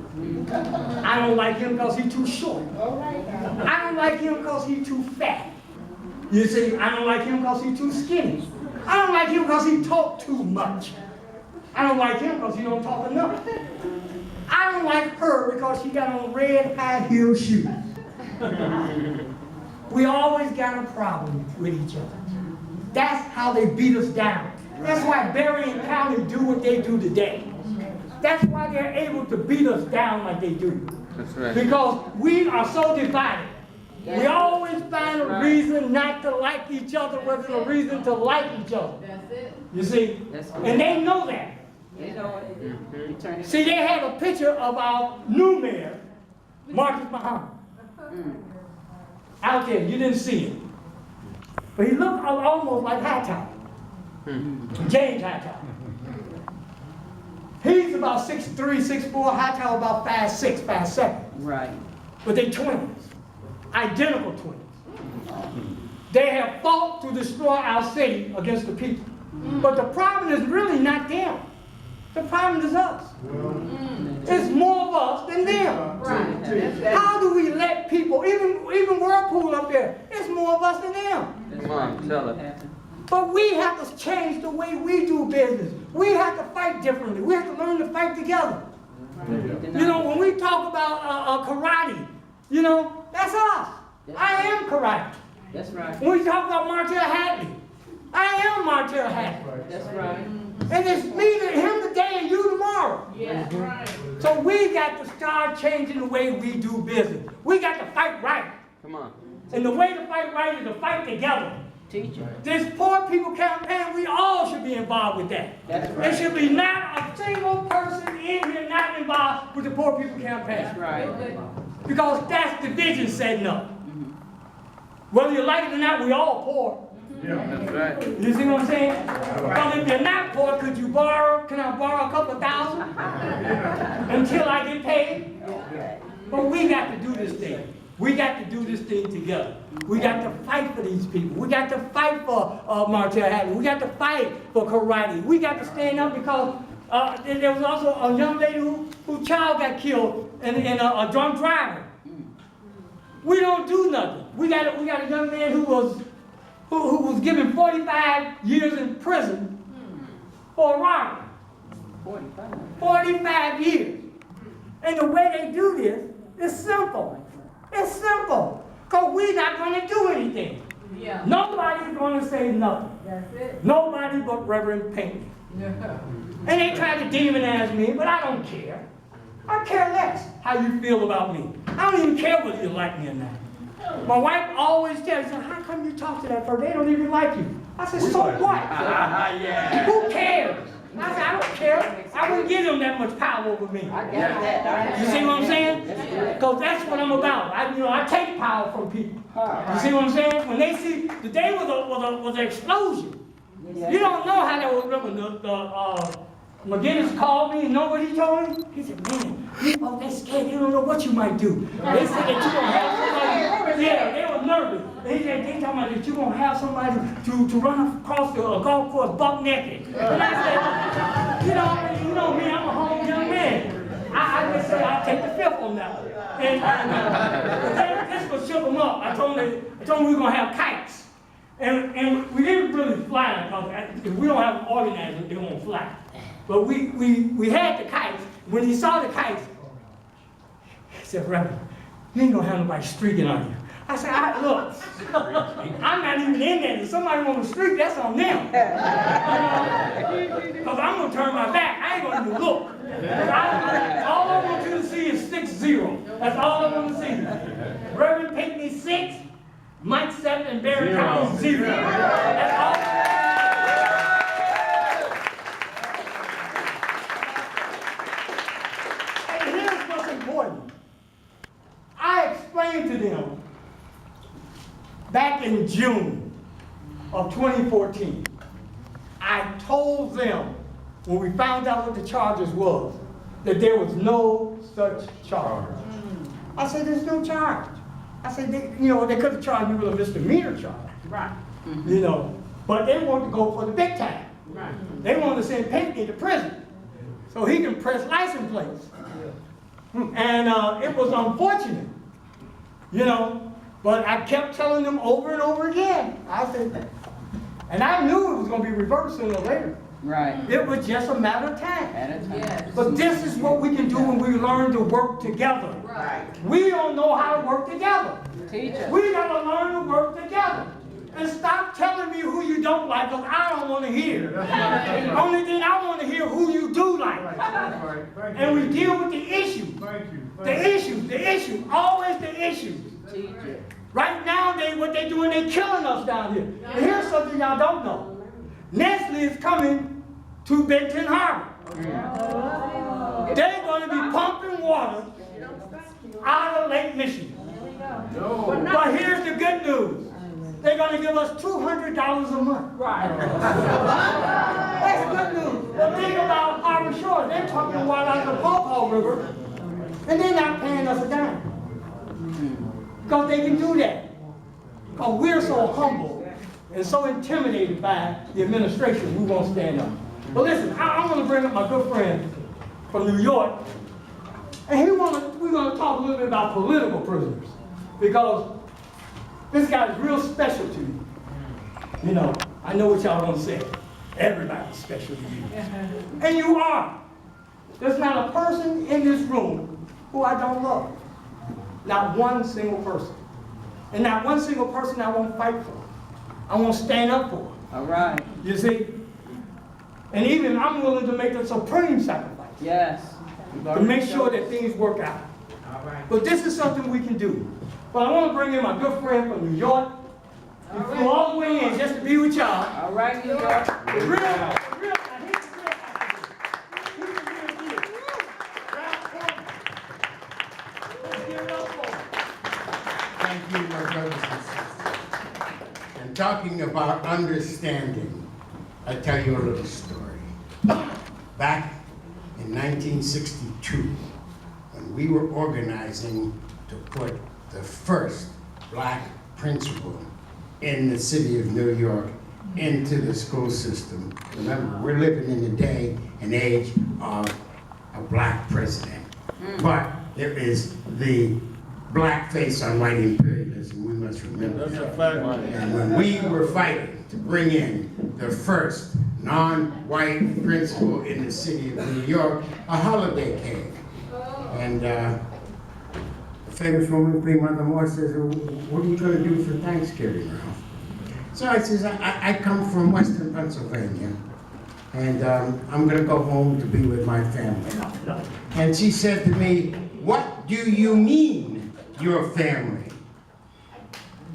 I don't like him because he's too short. I don't like him because he's too fat. You see, I don't like him because he's too skinny. I don't like him because he talk too much. I don't like him because he don't talk enough. I don't like her because she got on red high heel shoes. We always got a problem with each other. That's how they beat us down. That's why Berrien County do what they do today. That's why they're able to beat us down like they do. That's right. Because we are so divided. We always find a reason not to like each other, whether it's a reason to like each other. That's it. You see? And they know that. They know it. See, they had a picture of our new mayor, Marcus Muhammad. Out there, you didn't see him. But he looked almost like Hightower. James Hightower. He's about 6'3", 6'4", Hightower about 5'6", 5'7". Right. But they twins. Identical twins. They have fought to destroy our city against the people. But the problem is really not them. The problem is us. It's more of us than them. How do we let people, even Whirlpool up there, it's more of us than them. Come on, tell it. But we have to change the way we do business. We have to fight differently. We have to learn to fight together. You know, when we talk about karate, you know, that's us. I am karate. That's right. When we talk about Martell Hadley, I am Martell Hadley. That's right. And it's me, him today, and you tomorrow. Yeah. So we got to start changing the way we do business. We got to fight right. Come on. And the way to fight right is to fight together. Teacher. This poor people campaign, we all should be involved with that. That's right. There should be not a single person in here not involved with the poor people campaign. That's right. Because that's division setting up. Whether you like it or not, we all poor. Yeah, that's right. You see what I'm saying? Because if you're not poor, could you borrow? Can I borrow a couple of thousand until I get paid? But we got to do this thing. We got to do this thing together. We got to fight for these people. We got to fight for Martell Hadley. We got to fight for karate. We got to stand up because there was also a young lady whose child got killed in a drunk driver. We don't do nothing. We got a young man who was given 45 years in prison for a robbery. 45 years. And the way they do this is simple. It's simple. Because we're not going to do anything. Yeah. Nobody's going to say nothing. That's it. Nobody but Reverend Pinkney. Yeah. And they try to demonize me, but I don't care. I care less how you feel about me. I don't even care whether you like me or not. My wife always tells me, how come you talk to that person? They don't even like you. I said, so what? Yeah. Who cares? I said, I don't care. I wouldn't give them that much power over me. I got that. You see what I'm saying? Because that's what I'm about. I take power from people. You see what I'm saying? When they see, today was an explosion. You don't know how that was when McGinnis called me, and know what he told me? He said, man, you folks, they're scared. You don't know what you might do. They said that you're going to have somebody. Yeah, they were nervous. They talking about that you're going to have somebody to run across the golf course buck naked. And I said, you know me, I'm a home young man. I just said I'll take the fifth on that one. And this will shook them up. I told them we were going to have kites. And we didn't really fly because if we don't have an organizer, they won't fly. But we had the kites. When he saw the kites, he said, Reverend, you ain't gonna have nobody streaking on you. I said, look, I'm not even in there. If somebody want to streak, that's on them. Because I'm gonna turn my back. I ain't gonna even look. All I want you to see is 6-0. That's all I want to see. Reverend Pinkney 6, Mike 7, and Barry Collins 0. That's all. I explained to them back in June of 2014, I told them when we found out what the charges was, that there was no such charge. I said, there's no charge. I said, they could have charged me with a misdemeanor charge. Right. But they wanted to go for the big time. Right. They wanted to send Pinkney to prison so he can press license plates. And it was unfortunate, but I kept telling them over and over again. I said, and I knew it was going to be reversed sooner or later. Right. It was just a matter of time. Yes. But this is what we can do when we learn to work together. Right. We don't know how to work together. Teach us. We got to learn to work together. And stop telling me who you don't like, because I don't want to hear. Only thing I want to hear who you do like. And we deal with the issues. The issues, always the issues. Right now, what they're doing, they're killing us down here. And here's something y'all don't know. Nestle is coming to Benton Harbor. They're going to be pumping water out of Lake Michigan. But here's the good news. They're going to give us $200 a month. Right. That's good news. But think about Harbor Shore. They're talking water out of the Paw River, and they're not paying us a dime. Because they can do that. Because we're so humble and so intimidated by the administration, we won't stand up. But listen, I want to bring up my good friend from New York, and we're going to talk a little bit about political prisoners, because this guy is real special to me. You know, I know what y'all gonna say. Everybody's special to you. And you are. There's not a person in this room who I don't love. Not one single person. And not one single person I won't fight for. I won't stand up for. All right. You see? And even I'm willing to make the supreme sacrifice. Yes. To make sure that things work out. All right. But this is something we can do. But I want to bring in my good friend from New York. He flew all the way in just to be with y'all. All right, New York. The real, he's the real Thank you, my brothers and sisters. And talking about understanding, I tell you a little story. Back in 1962, when we were organizing to put the first black principal in the city of New York into the school system. Remember, we're living in the day and age of a black president. But there is the black face on white imperialism, we must remember that. And when we were fighting to bring in the first non-white principal in the city of New York, a holiday came. And the famous woman, Queen Mother Moore, says, well, what are you going to do for Thanksgiving, Ralph? So I says, I come from Western Pennsylvania, and I'm going to go home to be with my family. And she said to me, what do you mean, your family?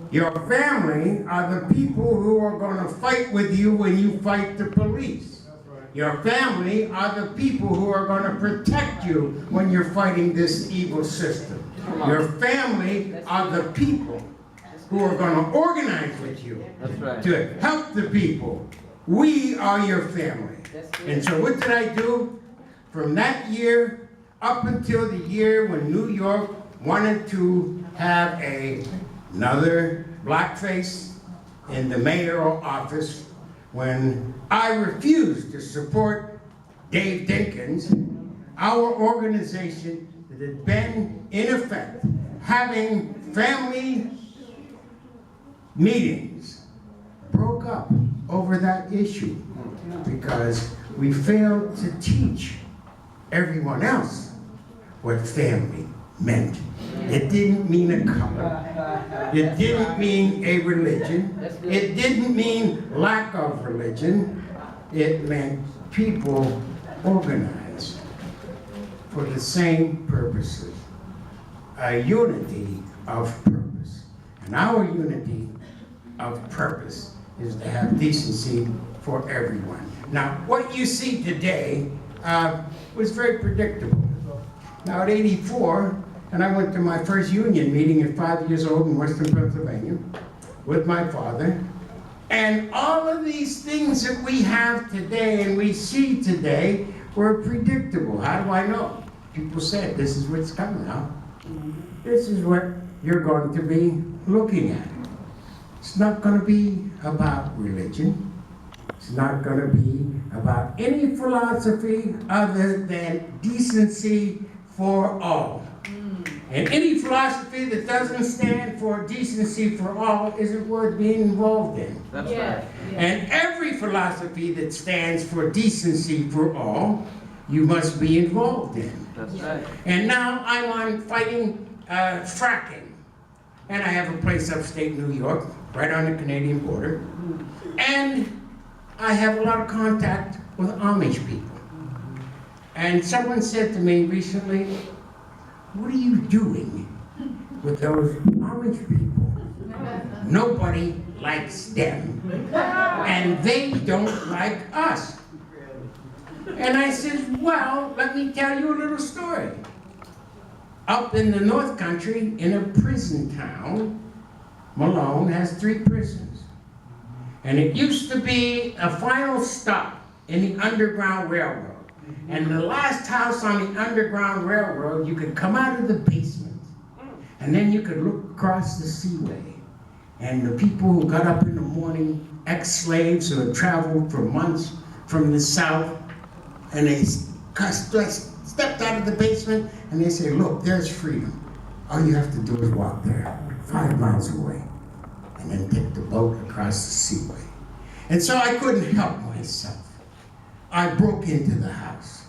Your family are the people who are going to fight with you when you fight the police. Your family are the people who are going to protect you when you're fighting this evil system. Your family are the people who are going to organize with you to help the people. We are your family. And so what did I do? From that year up until the year when New York wanted to have another blackface in the mayoral office, when I refused to support Dave Dinkins, our organization that had been in effect having family meetings broke up over that issue because we failed to teach everyone else what family meant. It didn't mean a color. It didn't mean a religion. It didn't mean lack of religion. It meant people organized for the same purposes. A unity of purpose. And our unity of purpose is to have decency for everyone. Now, what you see today was very predictable. Now, at 84, and I went to my first union meeting at 5 years old in Western Pennsylvania with my father, and all of these things that we have today and we see today were predictable. How do I know? People said, this is what's coming out. This is what you're going to be looking at. It's not going to be about religion. It's not going to be about any philosophy other than decency for all. And any philosophy that doesn't stand for decency for all isn't worth being involved in. That's right. And every philosophy that stands for decency for all, you must be involved in. That's right. And now I'm on fighting fracking. And I have a place upstate New York, right on the Canadian border. And I have a lot of contact with Amish people. And someone said to me recently, what are you doing with those Amish people? Nobody likes them, and they don't like us. And I said, well, let me tell you a little story. Up in the North Country, in a prison town, Malone has 3 prisons. And it used to be a final stop in the Underground Railroad. And the last house on the Underground Railroad, you could come out of the basement, and then you could look across the seaway, And the people who got up in the morning, ex-slaves who had traveled for months from the South, and they stepped out of the basement and they said, look, there's freedom. All you have to do is walk there, 5 miles away, and then take the boat across the seaway. And so I couldn't help myself. I broke into the house.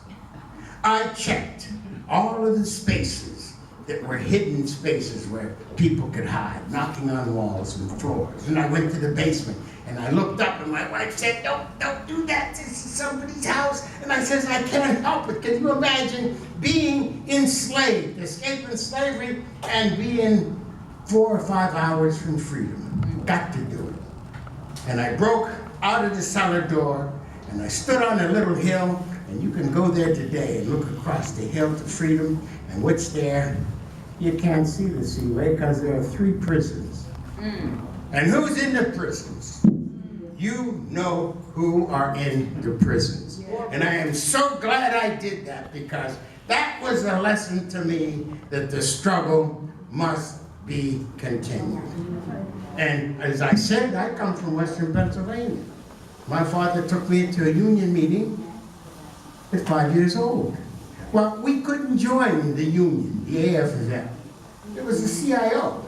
I checked all of the spaces that were hidden spaces where people could hide, knocking on walls and floors. And I went to the basement and I looked up and my wife said, don't do that, this is somebody's house. And I says, I can't help it. Can you imagine being enslaved, escaping slavery and being 4 or 5 hours from freedom? Got to do it. And I broke out of the cellar door and I stood on a little hill, and you can go there today and look across the hill to freedom, and what's there? You can't see the seaway because there are 3 prisons. And who's in the prisons? You know who are in the prisons. And I am so glad I did that, because that was a lesson to me that the struggle must be continued. And as I said, I come from Western Pennsylvania. My father took me to a union meeting at 5 years old. Well, we couldn't join the union, the AFL. It was the CIO.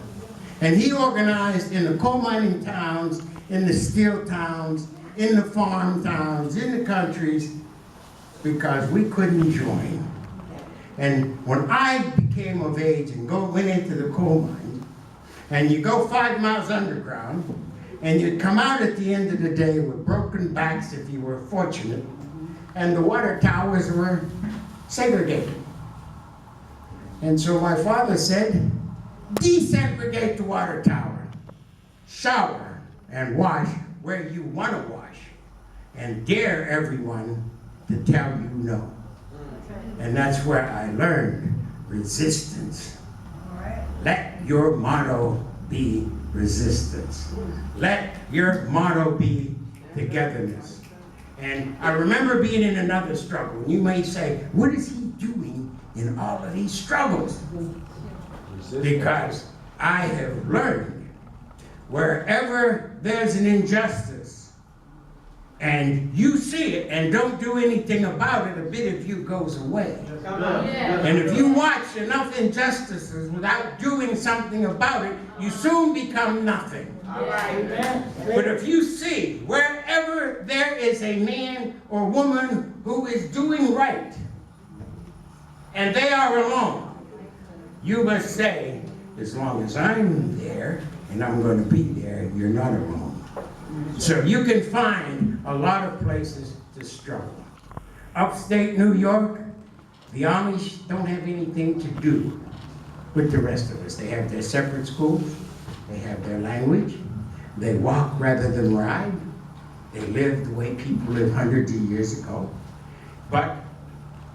And he organized in the coal mining towns, in the steel towns, in the farm towns, in the countries, because we couldn't join. And when I became of age and went into the coal mine, and you go 5 miles underground, and you'd come out at the end of the day with broken backs if you were fortunate, and the water towers were segregated. And so my father said, desegregate the water tower, shower and wash where you want to wash, and dare everyone to tell you no. And that's where I learned resistance. Let your motto be resistance. Let your motto be togetherness. And I remember being in another struggle. You may say, what is he doing in all of these struggles? Because I have learned wherever there's an injustice and you see it and don't do anything about it, a bit of you goes away. And if you watch enough injustices without doing something about it, you soon become nothing. But if you see wherever there is a man or woman who is doing right and they are alone, you must say, as long as I'm there and I'm going to be there, you're not alone. So you can find a lot of places to struggle. Upstate New York, the Amish don't have anything to do with the rest of us. They have their separate schools, they have their language, they walk rather than ride, they live the way people lived hundreds of years ago. But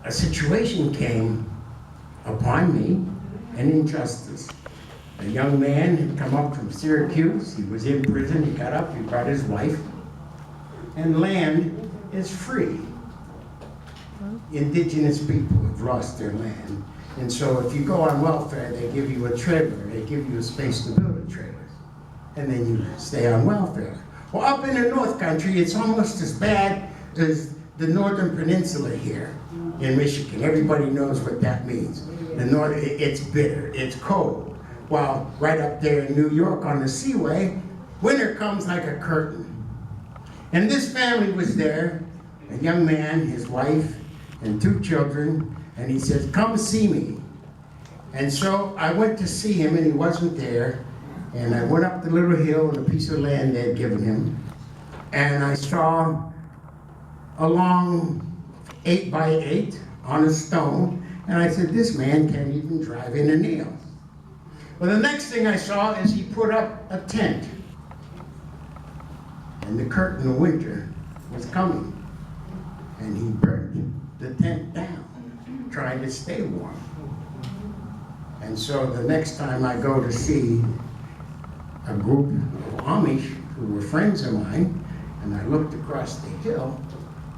a situation came upon me, an injustice. A young man had come up from Syracuse, he was in prison, he got up, he brought his wife, and land is free. Indigenous people have lost their land. And so if you go on welfare, they give you a trailer, they give you a space to build a trailer. And then you stay on welfare. Well, up in the North Country, it's almost as bad as the Northern Peninsula here in Michigan. Everybody knows what that means. The North, it's bitter, it's cold. While right up there in New York on the Seaway, winter comes like a curtain. And this family was there, a young man, his wife, and 2 children, and he says, come see me. And so I went to see him, and he wasn't there, and I went up the little hill on a piece of land they had given him, and I saw a long 8x8 on a stone, and I said, this man can't even drive in a nail. Well, the next thing I saw is he put up a tent, and the curtain of winter was coming, and he burned the tent down, trying to stay warm. And so the next time I go to see a group of Amish who were friends of mine, and I looked across the hill,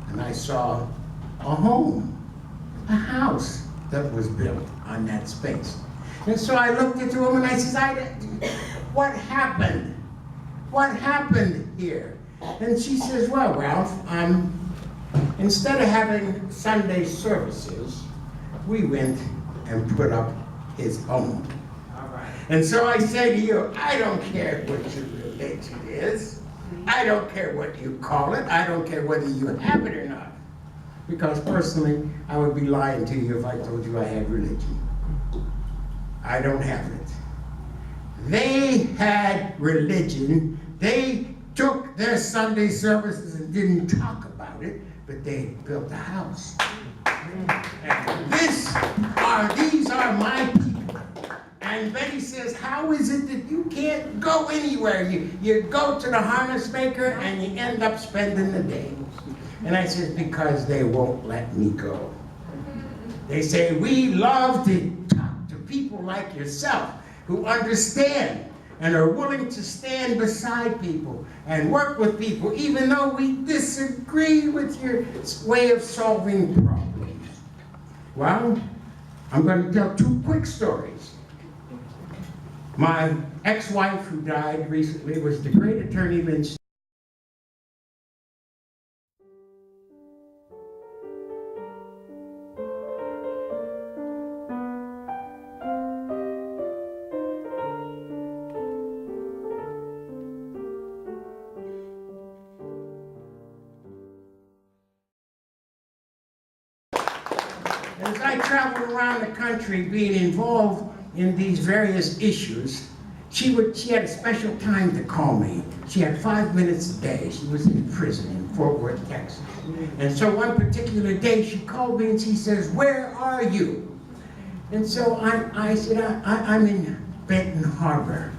and I saw a home, a house that was built on that space. And so I looked into him and I said, what happened what happened here? And she says, well, Ralph, instead of having Sunday services, we went and put up his home. And so I say to you, I don't care what your religion is. I don't care what you call it. I don't care whether you have it or not. Because personally, I would be lying to you if I told you I had religion. I don't have it. They had religion. They took their Sunday services and didn't talk about it, but they built a house. And these are my people. And Betty says, how is it that you can't go anywhere? You go to the harness maker and you end up spending the day. And I said, because they won't let me go. They say, we love to talk to people like yourself who understand and are willing to stand beside people and work with people, even though we disagree with your way of solving problems. Well, I'm going to tell two quick stories. My ex-wife, who died recently, was the great attorney Lynne. As I traveled around the country being involved in these various issues, she had a special time to call me. She had 5 minutes a day. She was in prison in Fort Worth, Texas. And so one particular day she called me and she says, where are you? And so I said, I'm in Benton Harbor.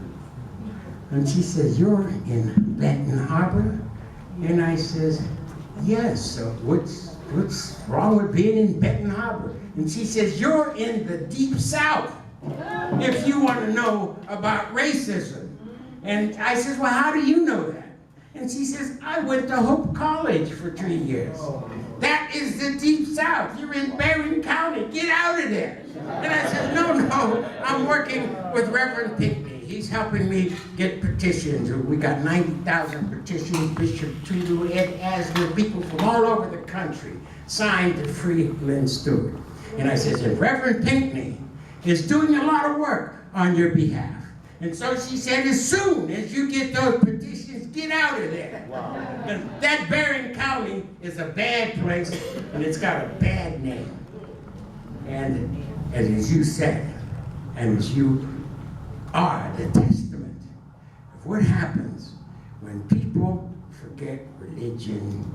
And she says, you're in Benton Harbor? And I says, yes, so what's wrong with being in Benton Harbor? And she says, you're in the Deep South, if you want to know about racism. And I says, well, how do you know that? And she says, I went to Hope College for 3 years. That is the Deep South. You're in Marian County. Get out of there. And I said, no, I'm working with Reverend Pinkney. He's helping me get petitions. We got 90,000 petitions. Bishop Tudu, Ed Asner, people from all over the country signed to free Lynne Stewart. And I said, and Reverend Pinkney is doing a lot of work on your behalf. And so she said, as soon as you get those petitions, get out of there. Wow. That Marion County is a bad place, and it's got a bad name. And as you said, and as you are the testament of what happens when people forget religion,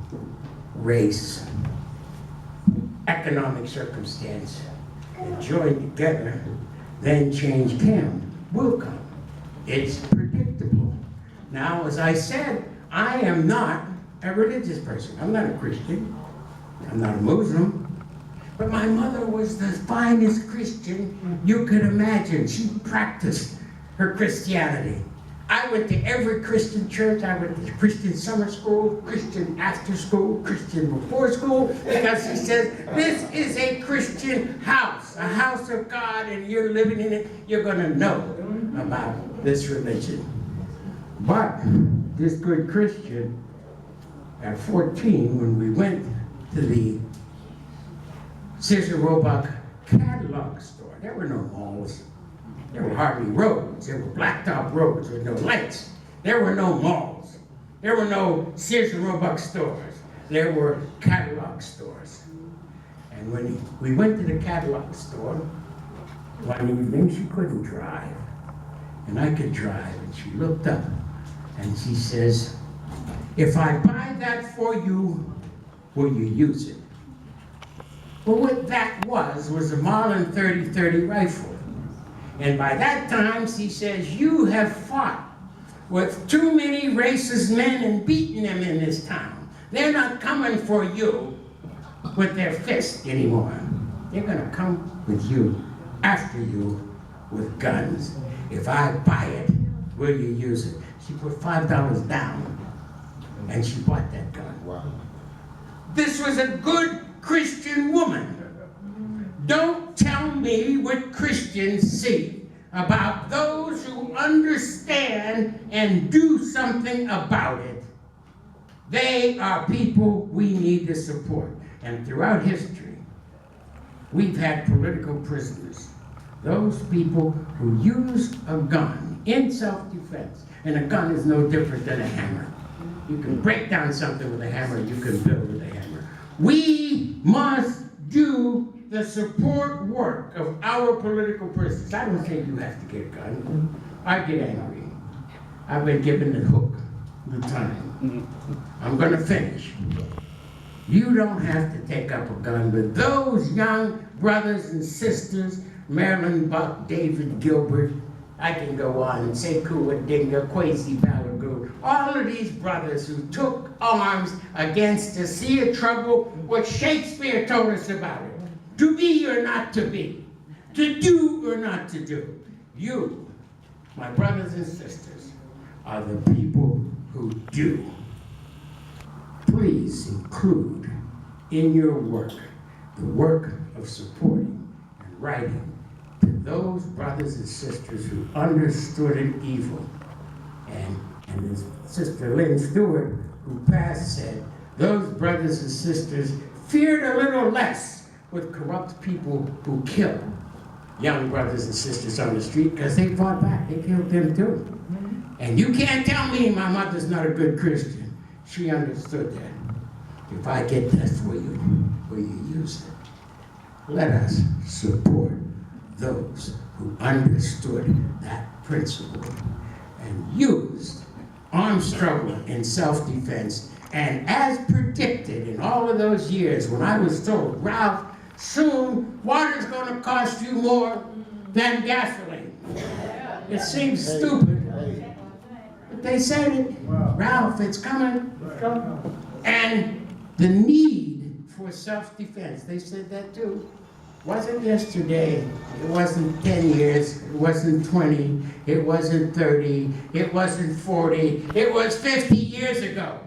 race, economic circumstance, and join together, then change will come. It's predictable. Now, as I said, I am not a religious person. I'm not a Christian. I'm not a Muslim. But my mother was the finest Christian you could imagine. She practiced her Christianity. I went to every Christian church. I went to Christian summer school, Christian after school, Christian before school, because she says, this is a Christian house, a house of God, and you're living in it. You're going to know about this religion. But this good Christian, at 14, when we went to the Scissor Roebuck catalog store, there were no malls. There were hardly roads. There were blacktop roads with no lights. There were no malls. There were no Sears and Roebuck stores. There were catalog stores. And when we went to the catalog store, one evening she couldn't drive. And I could drive. And she looked up and she says, if I buy that for you, will you use it? Well, what that was a Marlin 30-30 rifle. And by that time, she says, you have fought with too many racist men and beaten them in this town. They're not coming for you with their fists anymore. They're gonna come with you, after you, with guns. If I buy it, will you use it? She put $5 down, and she bought that gun. Wow. This was a good Christian woman. Don't tell me what Christians see about those who understand and do something about it. They are people we need to support. And throughout history, we've had political prisoners. Those people who use a gun in self-defense. And a gun is no different than a hammer. You can break down something with a hammer, you can build with a hammer. We must do the support work of our political prisoners. I don't say you have to get a gun. I get angry. I've been given the hook, the time. I'm gonna finish. You don't have to take up a gun, but those young brothers and sisters, Marilyn Buck, David Gilbert, I can go on, and Sekou Odinga, Kwesi Balagoon, all of these brothers who took arms against the sea of trouble, what Shakespeare told us about it. To be or not to be, to do or not to do. You, my brothers and sisters, are the people who do. Please include in your work the work of supporting and writing to those brothers and sisters who understood an evil. And his sister Lynne Stewart, who passed, said, those brothers and sisters feared a little less with corrupt people who kill young brothers and sisters on the street because they fought back, they killed them too. And you can't tell me my mother's not a good Christian. She understood that. If I get this, will you use it? Let us support those who understood that principle and used armed struggle in self-defense. And as predicted in all of those years when I was told, Ralph, soon water's gonna cost you more than gasoline. It seems stupid, but they said it. Ralph, it's coming. And the need for self-defense, they said that too. Wasn't yesterday, it wasn't 10 years, it wasn't 20, it wasn't 30, it wasn't 40, it was 50 years ago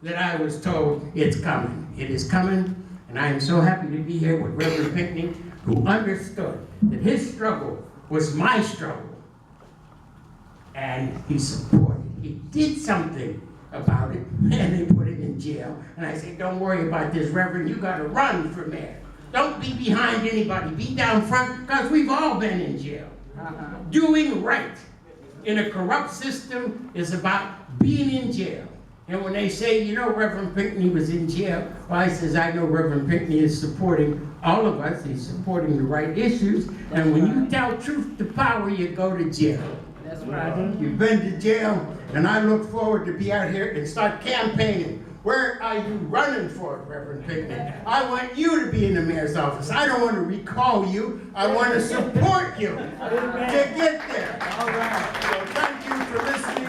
that I was told it's coming. It is coming, and I am so happy to be here with Reverend Pinkney, who understood that his struggle was my struggle. And he supported, he did something about it, and they put him in jail. And I said, don't worry about this, Reverend, you gotta run for mayor. Don't be behind anybody, be down front, because we've all been in jail. Doing right in a corrupt system is about being in jail. And when they say, you know, Reverend Pinkney was in jail, well, I says, I know Reverend Pinkney is supporting all of us, he's supporting the right issues, and when you tell truth to power, you go to jail. That's right. You've been to jail, and I look forward to be out here and start campaigning. Where are you running for, Reverend Pinkney? I want you to be in the mayor's office. I don't want to recall you. I want to support you to get there. All right. So thank you for listening.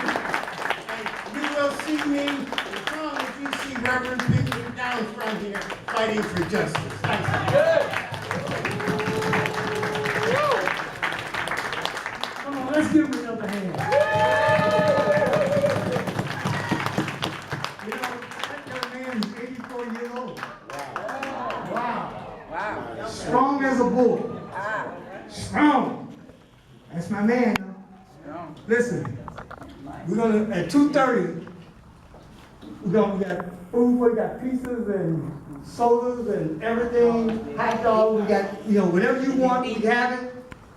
And you will see me as long as you see Reverend Pinkney down front here fighting for justice. Thank you. Come on, let's give him another hand. Strong as a bull. Strong. That's my man. Listen, we're gonna at 2:30. We got food. We got pizzas and sodas and everything. Hot dog. We got whatever you want. We have it.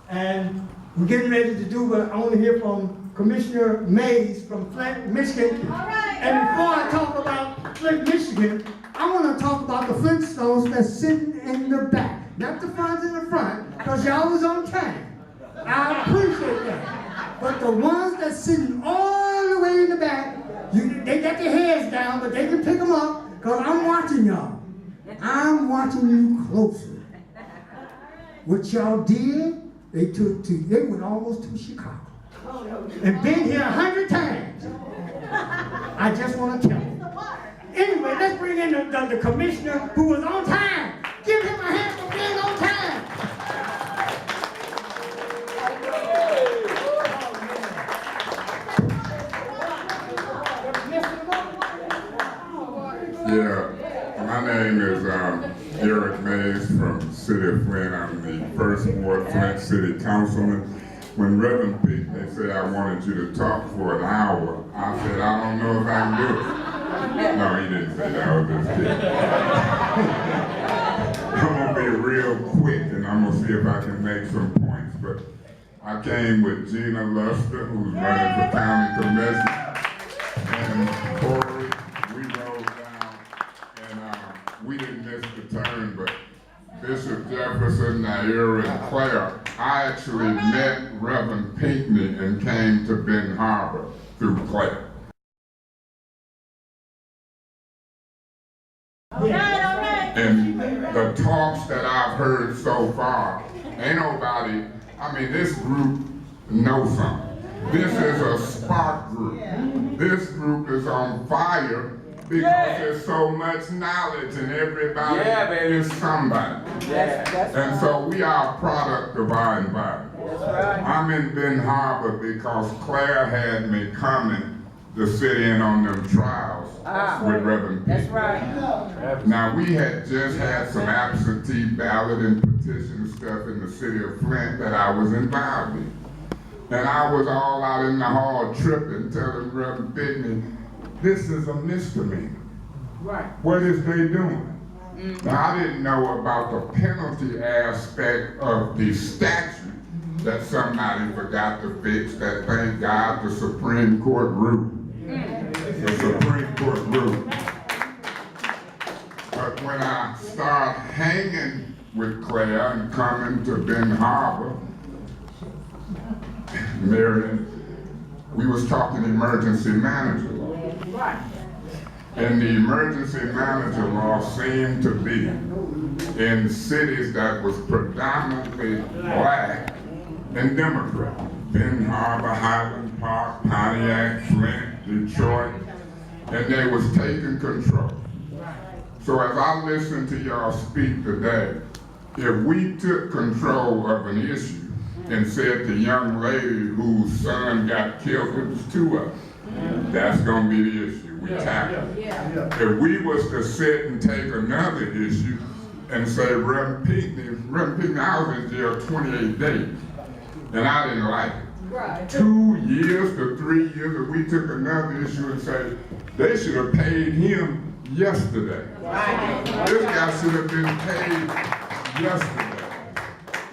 And we're getting ready to do. But I want to hear from Commissioner Mays from Flint, Michigan. All right. And before I talk about Flint, Michigan, I want to talk about the Flintstones that's sitting in the back. Not the ones in the front, because y'all was on time. I appreciate that. But the ones that's sitting all the way in the back, they got their heads down, but they can pick them up, because I'm watching y'all. I'm watching you closely. What y'all did, they went almost to Chicago. And been here 100 times. I just want to tell you. Anyway, let's bring in the commissioner who was on time. Give him a hand for being on time. Yeah, my name is Eric Mays from City of Flint. I'm the first Ward Flint City Councilman. when Reverend Pinkney said I wanted you to talk for an hour, I said, I don't know if I can do it. No, he didn't say that. I was just kidding. I'm gonna be real quick and I'm gonna see if I can make some points. But I came with Gina Luster, who's running for county commission, and Corey. We rode down and we didn't miss the turn, but Bishop Jefferson, Naira, and Claire, I actually met Reverend Pinkney and came to Benton Harbor through Claire. And the talks that I've heard so far, ain't nobody, I mean, this group knows something. This is a spark group. This group is on fire because there's so much knowledge and everybody is somebody. And so we are a product of our environment. I'm in Benton Harbor because Claire had me coming to sit in on them trials with Reverend Pinkney. That's right. Now, we had just had some absentee ballot and petition stuff in the city of Flint that I was involved in. And I was all out in the hall tripping, telling Reverend Pinkney, this is a misdemeanor. Right. What is they doing? Now, I didn't know about the penalty aspect of the statute that somebody forgot to fix, that, thank God, the Supreme Court ruled. The Supreme Court ruled. But when I started hanging with Claire and coming to Benton Harbor, Marian, we was talking emergency manager law. Right. And the emergency manager law seemed to be in cities that was predominantly black and Democrat. Benton Harbor, Highland Park, Pontiac, Flint, Detroit, and they was taking control. So as I listen to y'all speak today, if we took control of an issue and said the young lady whose son got killed, it was two of them, that's gonna be the issue. We tackle it. If we was to sit and take another issue and say, Reverend Pinkney, I was in jail 28 days, and I didn't like it. Right. 2 years to 3 years, if we took another issue and say, they should have paid him yesterday. Right. This guy should have been paid yesterday.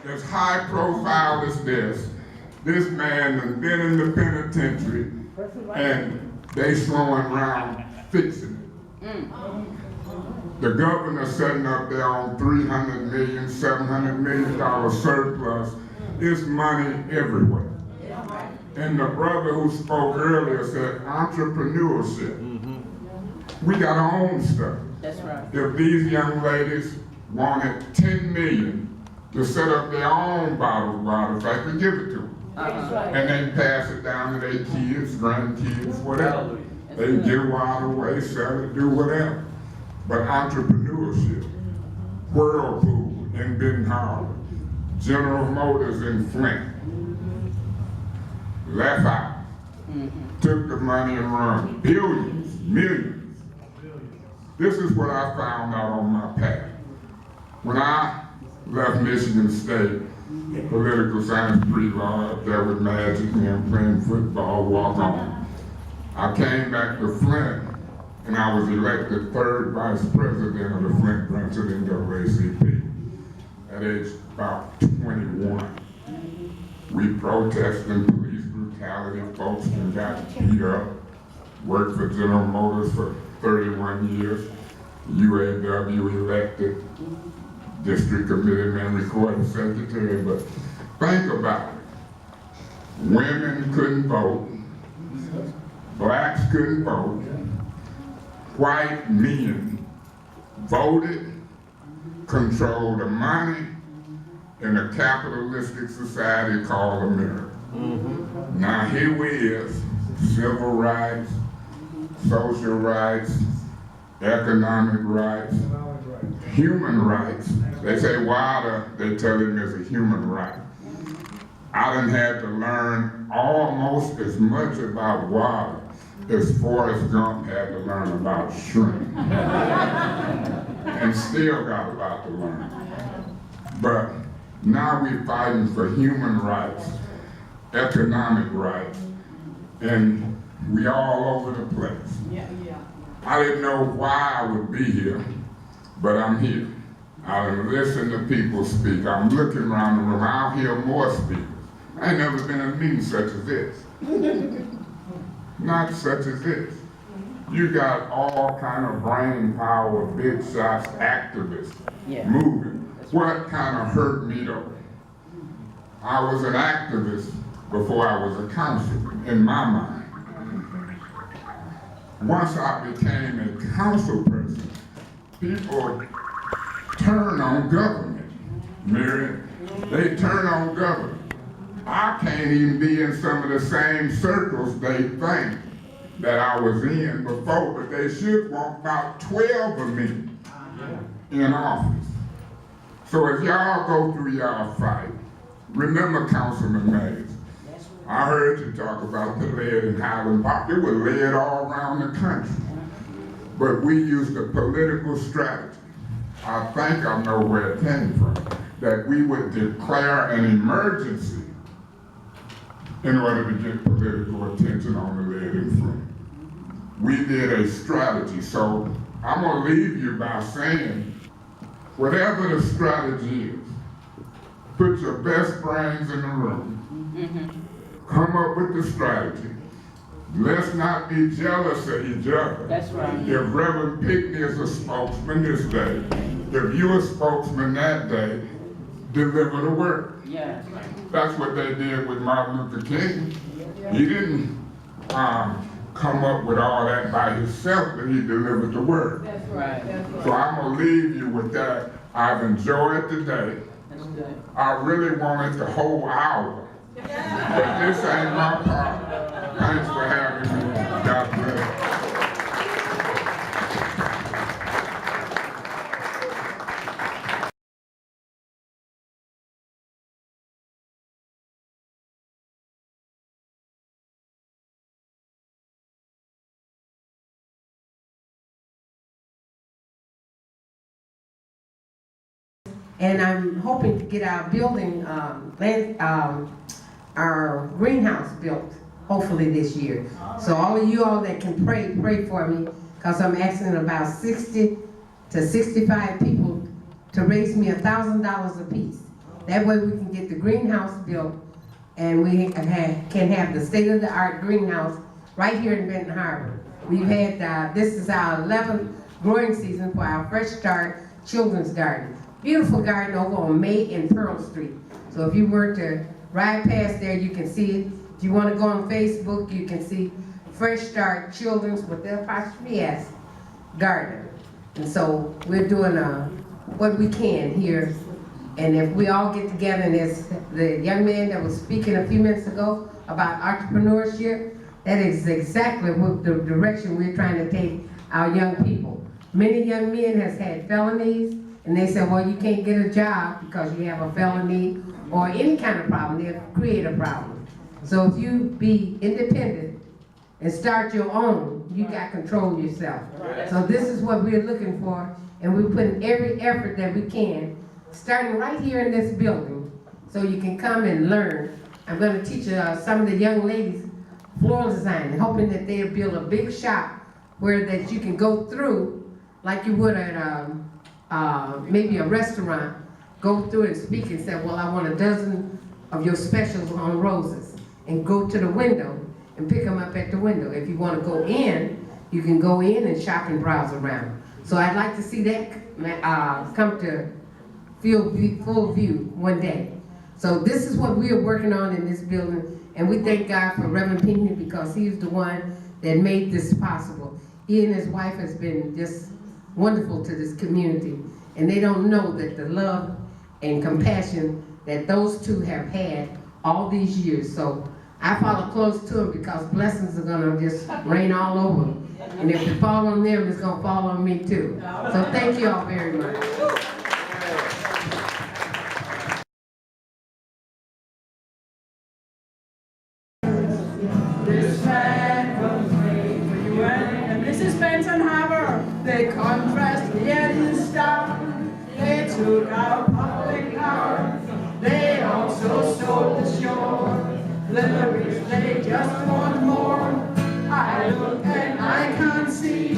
As high profile as this man has been in the penitentiary and they throwing around fixing it. The governor sitting up there on $300 million, $700 million surplus. It's money everywhere. And the brother who spoke earlier said entrepreneurship. We got our own stuff. That's right. If these young ladies wanted $10 million to set up their own bottled water factory, give it to them. And they pass it down to their kids, grandkids, whatever. They give water away, sell it, do whatever. But entrepreneurship, Whirlpool in Benton Harbor, General Motors in Flint, left out, took the money and run billions, millions. This is what I found out on my path. When I left Michigan State, political science pre-law up there with Magic and playing football, walk on. I came back to Flint and I was elected 3rd vice president of the Flint branch of the NAACP at age about 21. We protested police brutality, folks and got beat up, worked for General Motors for 31 years, UAW elected, district committeeman, recording secretary, but think about it. Women couldn't vote, blacks couldn't vote, white men voted, controlled the money in a capitalistic society called America. Now here we is, civil rights, social rights, economic rights, human rights. They say water, they tell him is a human right. I done had to learn almost as much about water as Forrest Gump had to learn about shrimp. And still got a lot to learn. But now we're fighting for human rights. economic rights, and we all over the place. I didn't know why I would be here, but I'm here. I listen to people speak. I'm looking around the room. I'll hear more speakers. I ain't never been in a meeting such as this. Not such as this. You got all kind of brain power, big shots, activists moving. What kind of hurt me though? I was an activist before I was a councilman, in my mind. Once I became a council person, people turn on government, Marian. They turn on government. I can't even be in some of the same circles they think that I was in before, but they should want about 12 of me in office. So if y'all go through y'all fight, remember Councilman Mays. I heard you talk about the lead in Highland Park. It was lead all around the country. But we used a political strategy. I think I know where it came from, that we would declare an emergency in order to get political attention on the lead in Flint. We did a strategy. So I'm gonna leave you by saying, whatever the strategy is, put your best brains in the room. Come up with the strategy. Let's not be jealous of each other. That's right. If Reverend Pinkney is a spokesman this day, if you're a spokesman that day, deliver the word. Yeah. That's what they did with Martin Luther King. He didn't come up with all that by himself, but he delivered the word. That's right. So I'm gonna leave you with that. I've enjoyed the day. That's good. I really wanted the whole hour, but this ain't my part. Thanks for having me. God bless. And I'm hoping to get our building, our greenhouse built, hopefully this year. So all of you all that can pray, pray for me, because I'm asking about 60 to 65 people to raise me $1,000 a piece. That way we can get the greenhouse built, and we can have the state-of-the-art greenhouse right here in Benton Harbor. We've had, this is our 11th growing season for our Fresh Start Children's Garden. Beautiful garden over on May and Pearl Street. So if you were to ride past there, you can see it. If you want to go on Facebook, you can see Fresh Start Children's with the apostrophe S garden. And so we're doing what we can here. And if we all get together, and there's the young man that was speaking a few minutes ago about entrepreneurship, that is exactly what the direction we're trying to take our young people. Many young men has had felonies, and they said, well, you can't get a job because you have a felony or any kind of problem. They'll create a problem. So if you be independent and start your own, you got control yourself. So this is what we're looking for, and we're putting every effort that we can, starting right here in this building, so you can come and learn. I'm going to teach some of the young ladies floral design, hoping that they'll build a big shop where that you can go through like you would at maybe a restaurant, go through and speak and say, well, I want a dozen of your specials on roses, and go to the window and pick them up at the window. If you want to go in, you can go in and shop and browse around. So I'd like to see that come to full view one day. So this is what we are working on in this building, and we thank God for Reverend Pinkney because he's the one that made this possible. He and his wife has been just wonderful to this community, and they don't know that the love and compassion that those two have had all these years. So I follow close to them because blessings are gonna just rain all over them. And if it fall on them, it's gonna fall on me too. So thank you all very much. This man comes free, and this is Benton Harbor. They contrast the Eddie Star. They took our public power. They also stole the shore. The just one more. I look and I can't see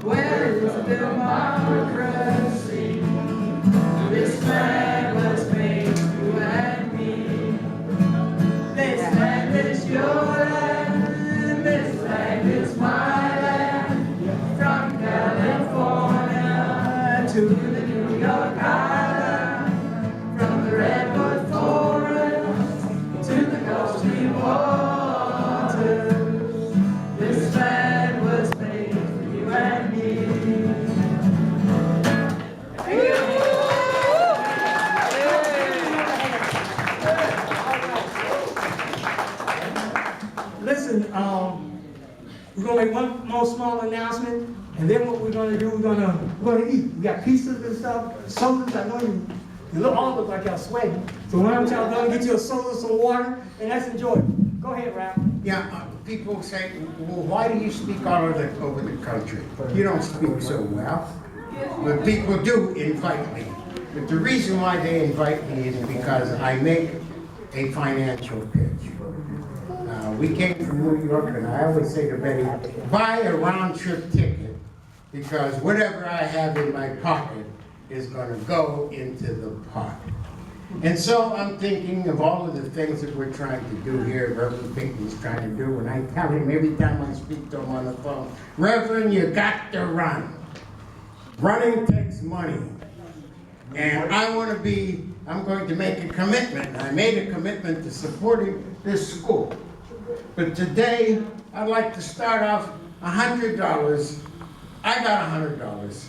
where is the democracy. This flag was made for you and me. This land is your land. This land is my land. From California to the New York Island. From the Redwood Forest to the Gulf Stream waters. This flag was made for you and me. Listen, we're gonna make one more small announcement, and then what we're gonna do, we're gonna eat. We got pizzas and stuff, sodas. I know you all look like y'all sweating. So why don't y'all go get you a soda, some water, and let's enjoy it. Go ahead, Ralph. Yeah, people say, well, why do you speak all over the country? You don't speak so well. But people do invite me. But the reason why they invite me is because I make a financial pitch. We came from New York, and I always say to Betty, buy a round-trip ticket, because whatever I have in my pocket is going to go into the pot. And so I'm thinking of all of the things that we're trying to do here, Reverend Pinkney's trying to do, and I tell him every time I speak to him on the phone, Reverend, you got to run. Running takes money. And I'm going to make a commitment. I made a commitment to supporting this school. But today, I'd like to start off $100. I got $100.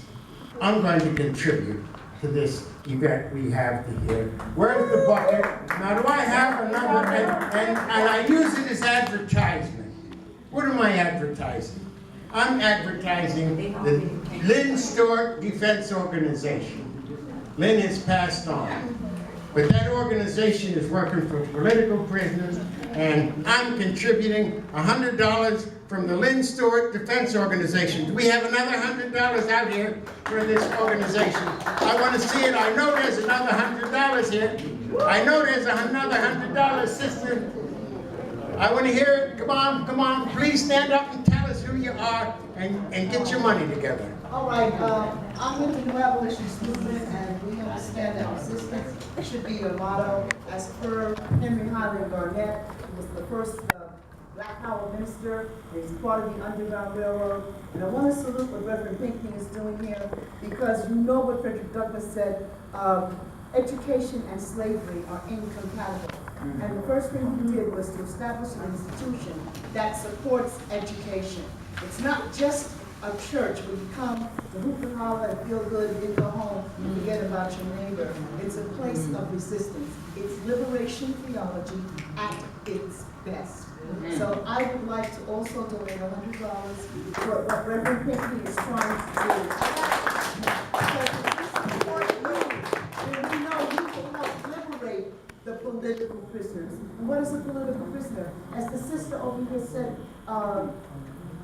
I'm going to contribute to this event we have here. Where's the bucket? Now, do I have another? And I use it as advertisement. What am I advertising? I'm advertising the Lynne Stewart Defense Organization. Lynne has passed on. But that organization is working for political prisoners, and I'm contributing $100 from the Lynne Stewart Defense Organization. Do we have another $100 out here for this organization? I want to see it. I know there's another $100 here. I know there's another $100, sister. I want to hear it. Come on, come on. Please stand up and tell us who you are and get your money together. All right, I'm with the New Abolitionist Movement, and we understand that resistance should be your motto. As per Henry Highland Garnett, who was the first Black Power minister, he's part of the Underground Railroad. And I want to salute what Reverend Pinkney is doing here, because you know what Frederick Douglass said, education and slavery are incompatible. And the first thing he did was to establish an institution that supports education. It's not just a church where you come to hoop and holler and feel good, then go home and forget about your neighbor. It's a place of resistance. It's liberation theology at its best. So I would like to also donate $100 for what Reverend Pinkney is trying to do. Because if we support you, then we know you will help liberate the political prisoners. And what is a political prisoner? As the sister over here said,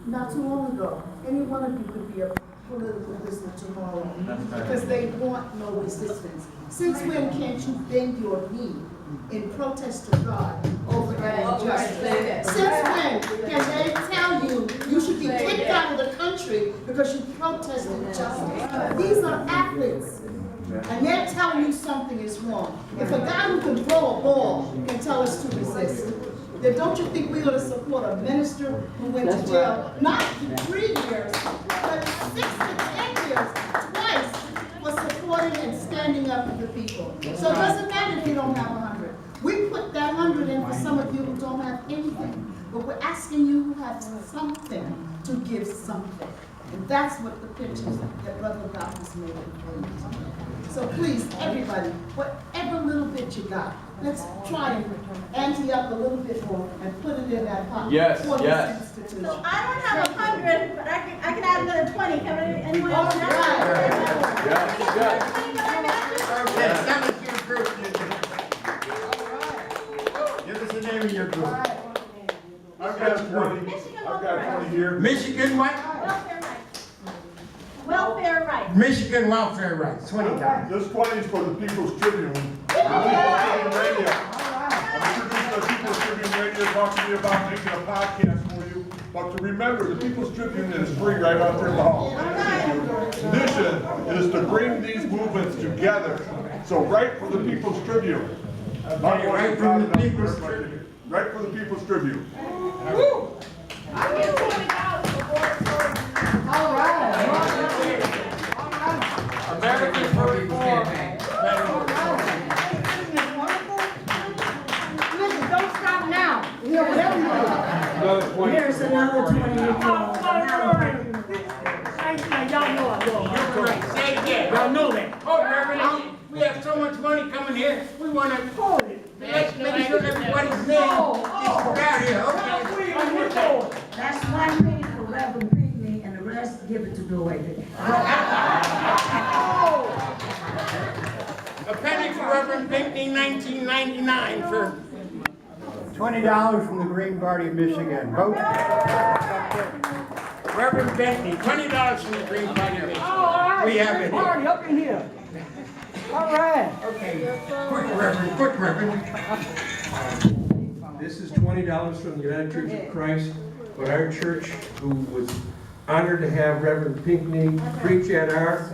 not too long ago, any one of you could be a political prisoner tomorrow because they want no resistance. Since when can't you bend your knee in protest to God over an injustice? Since when can they tell you you should be kicked out of the country because you protested justice? These are athletes. And they're telling you something is wrong. If a guy who can throw a ball can tell us to resist, then don't you think we ought to support a minister who went to jail, not 3 years, but 6 to 10 years, twice, for supporting and standing up for the people. So it doesn't matter if you don't have 100. We put that 100 in for some of you who don't have anything, but we're asking you who have something to give something. And that's what the pictures that Brother Gottlieb has made. So please, everybody, whatever little bit you got, let's try and ante up a little bit more and put it in that pocket. Yes, for yes. this institution. So I don't have 100, but I can add another 20. Can anyone else? All right. Okay, tell us your group. Give us the name of your group. I've got 20. I've got 20 here. Michigan what? Welfare rights. Michigan Welfare Rights, $20. This 20 is for the People's Tribune. I'm introducing the People's Tribune Radio talk to me about making a podcast for you, but to remember, the People's Tribune is free right out there in the hall. The mission is to bring these movements together. So write for the People's Tribune. Right from the People's Tribune. Right for the People's Tribune. Woo! I get $20 for Moratorium. All right. Americans for Reform. Listen, don't stop now. Here's another 20. Y'all know I love You're correct. Say it again. Y'all know that. Oh, Reverend, we have so much money coming here. We want to make sure everybody's name is out here. Okay. That's 1 penny for Reverend Pinkney and the rest give it to Gottlieb. A penny for Reverend Pinkney, 1999 for $20 from the Green Party of Michigan. Vote. Reverend Benton, $20 from the Green Party of Michigan. right. We have it here. Party up in here. All right. Okay. Quick, Reverend. Quick, Reverend. This is $20 from the United Church of Christ, but our church, who was honored to have Reverend Pinkney preach at our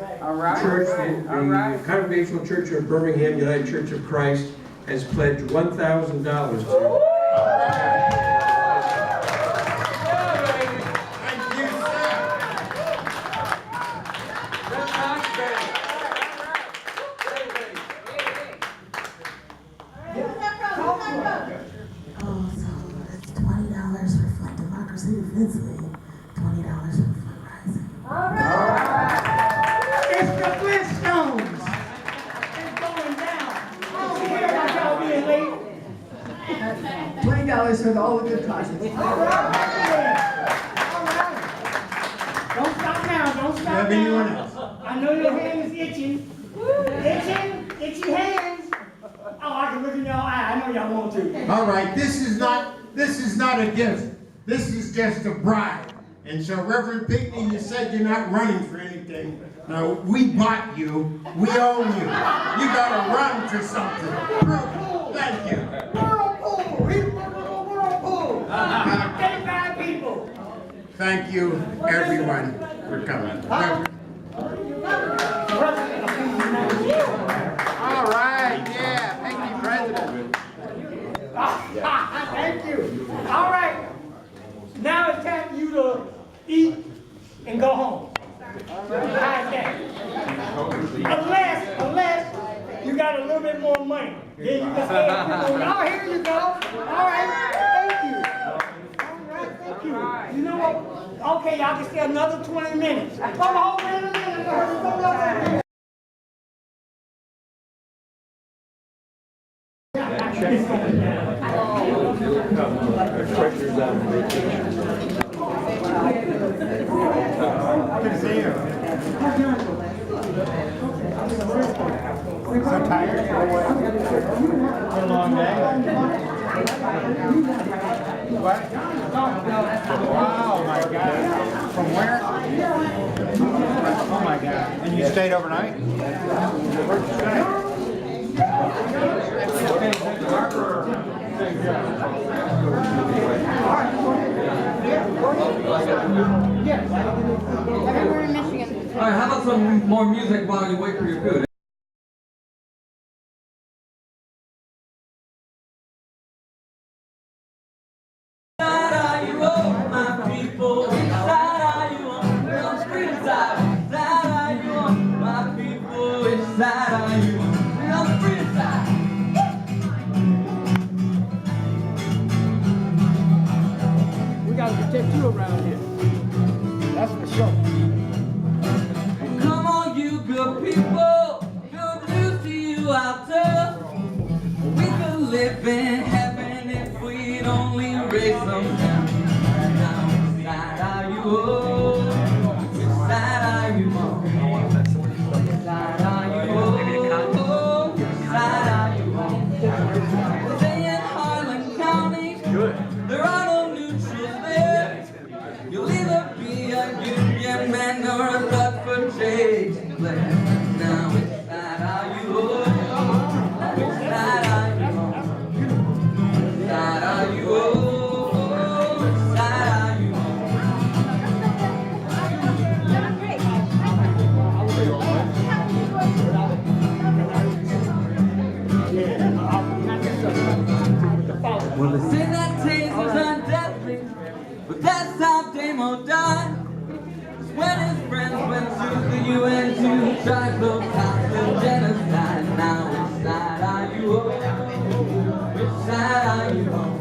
church, the Congregational Church of Birmingham United Church of Christ, has pledged $1,000 to Defensively, $20 for fundraising. All right. It's the Flintstones. It's going down. Oh, here about y'all being late. $20 for all the good causes. All right. All right. Don't stop now. Don't stop now. I know your hand is itching. Itching. Itchy hands. Oh, I can look in your eye. I know y'all want to. All right. This is not a gift. This is just a bribe. And so, Reverend Pinkney, you said you're not running for anything. No, we bought you. We own you. You gotta run for something. Thank you. Whirlpool. Whirlpool. 35 people. Thank you, everyone, for coming. All right, yeah, thank you, President. Thank you. All right. Now it's time for you to eat and go home. How's that? Unless you got a little bit more money. Then you can stay. Oh, here you go. All right. Thank you. All right. Thank you. You know what? Okay, y'all can stay another 20 minutes. Come home in a minute. treasurer's on vacation. Good to see you. So tired? Been a long day. What? Wow, my God. From where? Oh my God. And you stayed overnight? Where'd you stay? Everywhere in Michigan. All right, how about some more music while you wait for your food? We gotta protect you around here. That's for sure. Come on, you good people, good news to you out there. We could live in heaven if we'd only raise some down. Now, which side are you on? Which side are you on? Which side are you on? Which side are you on? Say in Harlan County, there are no neutrals there. You'll either be a union man or a blood for change player. Now which side are you on? Which side are you on? Which side are you on? And that taser's undeadly, but that's how Damo died. When his friends went to the UN to try to stop the genocide. Now which side are you on? Which side are you on?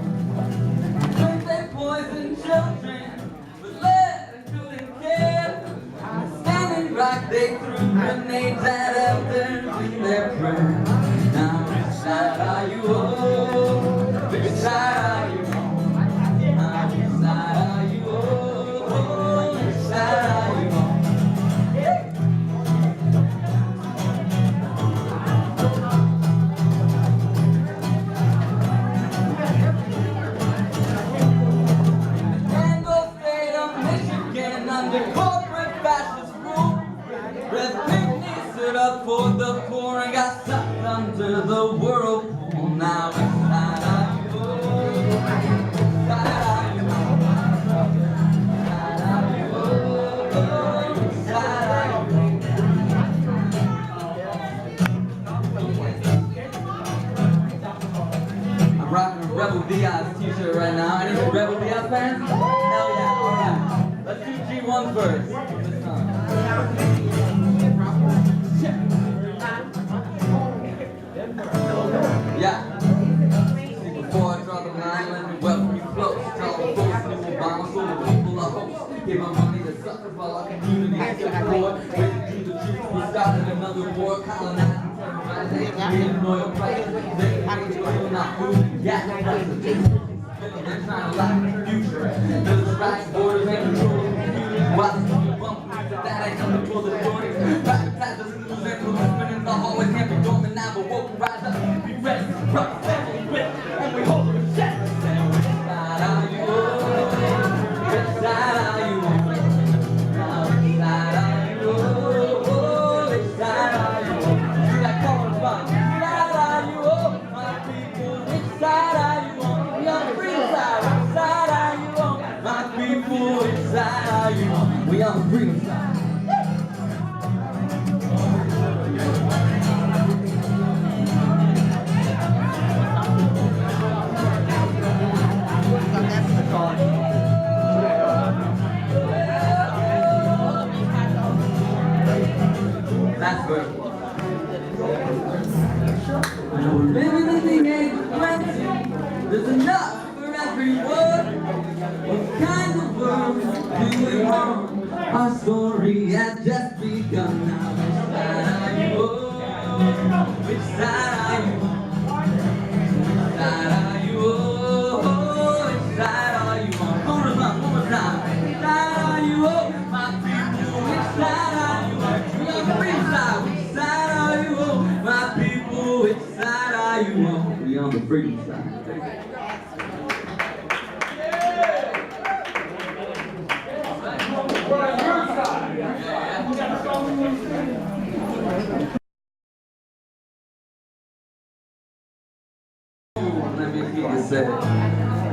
When they poisoned children with lead and couldn't care. Standing rock they threw grenades at elders in their prayer. Now which side are you on? Which side are you on? Now which side are you on? Which side are you on? Angle state of Michigan under corporate fascist rule. Red Pinkney stood up for the poor and got sucked under the whirlpool. Now which side are you on? Which side are you on? Which side are you on? Which side are you on? I'm rocking a Rebel Diaz t-shirt right now. Any Rebel Diaz fans? Hell yeah, alright. Let's do G1 first. This time. Yeah. See, before I draw the line, let me welcome you close. Tell the folks new Obama, so the people are host. Give my money to suckers while our community support. Waiting through the truth, we started another war. Colonizing, terrorizing, oil prices. They ain't not moving, gas prices. They're trying to lock the future. There's right borders and control the computer. Watch the bumpers, that ain't nothing for the stories. Privatize the schools and policemen in the hallways can't be dormant now, but woke rise up, be ready, rock, family, grip, and we hold the check. Which side are you on? Which side are you on? Now which side are you on? Which side are you on? See that calling spot? Which side are you on? My people, which side are you on? We on the free side. Which side are you on? My people, which side are you on? We on the freedom side. That's good. Now we're living in the age of 20. There's enough for everyone. What kinds of words do we want? Our story has just begun. Now which side are you on? Which side are you on? Which side are you on? Which side are you on? One more time. Which side are you on? My people, which side are you on? We on the free side. Which side are you on? My people, which side are you on? We on the freedom side. Let me hear you say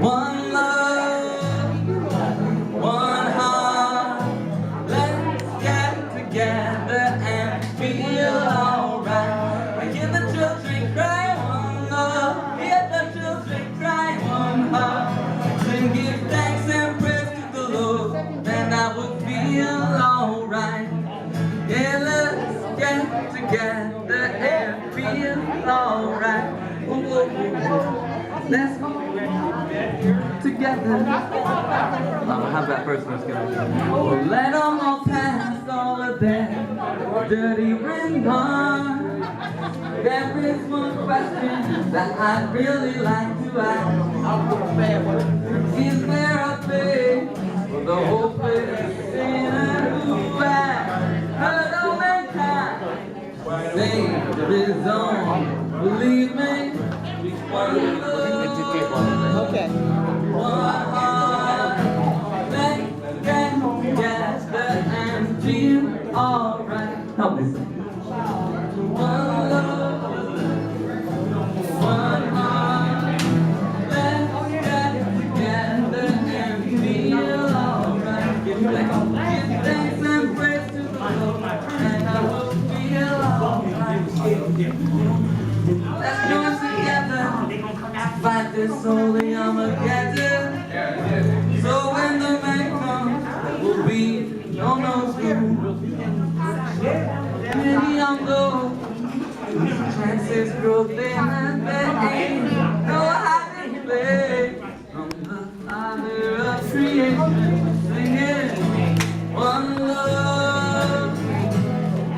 one love, one heart. Let's get together and feel alright. And hear the children cry, one love. Hear the children cry, one heart. Then give thanks and praise to the Lord, and I will feel alright. Yeah, let's get together and feel alright. Let's go together. How's that first verse going? Well, let them all pass all of that dirty remarks. There is one question that I'd really like to ask. Is there a place for the hopeless sinner who has heard all mankind saved his own? Believe me, one love, okay. One heart, let's get together and feel alright. Help me sing. One love, one heart, let's get together and feel alright. Give thanks and praise to the Lord, and I will feel alright. Let's join together, fight this holy Armageddon. proclaim that there ain't no hiding place from the Father of creation, singing one love,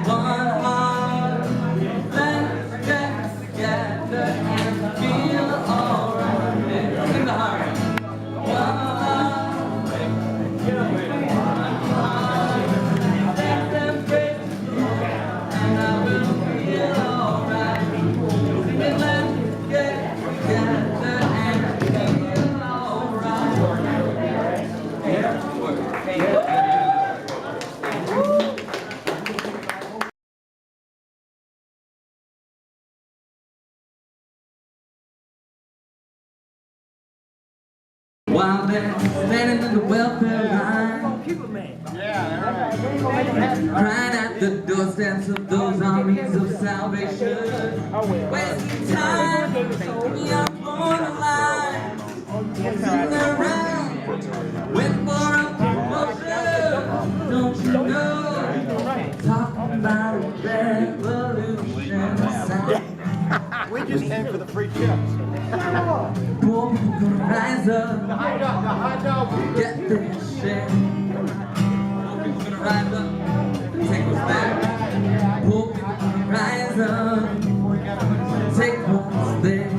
one heart. Let's get together and feel alright. Sing the heart. One love, one heart. Let them break and I will feel alright. Sing it, let's get together and feel alright. While they're standing in the welfare line, crying at the doorsteps of those armies of salvation, wasting time, we are born alive, sitting around, waiting for a promotion. Don't you know, talking about a revolution sound. We just came for the free chips. Poor people gonna rise up, get their share. Poor people gonna rise up and take what's back. Poor people gonna rise up and take what's there.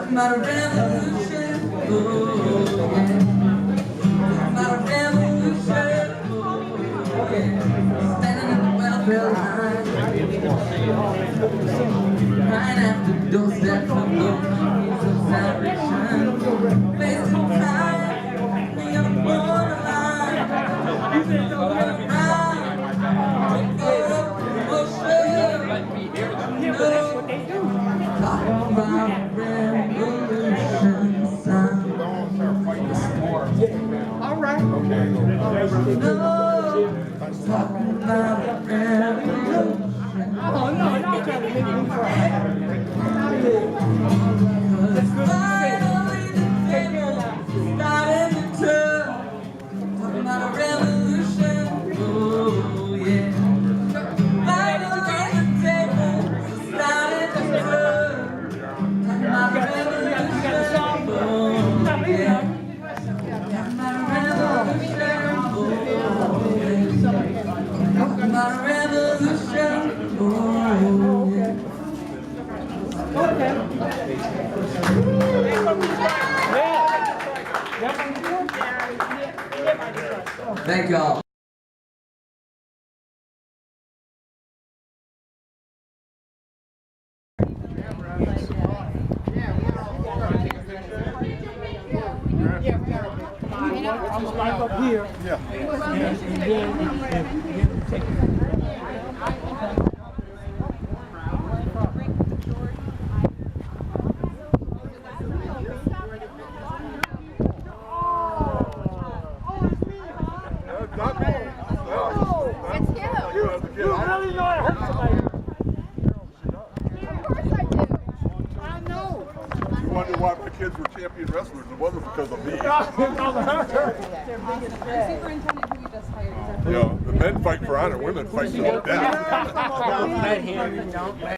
About a revolution, oh yeah. About a revolution, oh yeah. Standing in the welfare line, right after doorsteps of those armies of salvation, wasting time, we are born alive. Around, talking about revolution sound. All right. Okay. Talking about revolution. Oh, no, not trying to make me cry. Finally the table started to turn. Talking about a revolution. Oh, yeah. Finally the table started to turn. Talking about a revolution. Oh, yeah. Talking about a revolution. Talking about a revolution. Oh, yeah. Thank y'all. I'm gonna line up here. Yeah. And then take it. Why my kids were champion wrestlers. It wasn't because of me. Superintendent who we just hired. Yeah, the men fight for honor, women fight for death. Don't let him.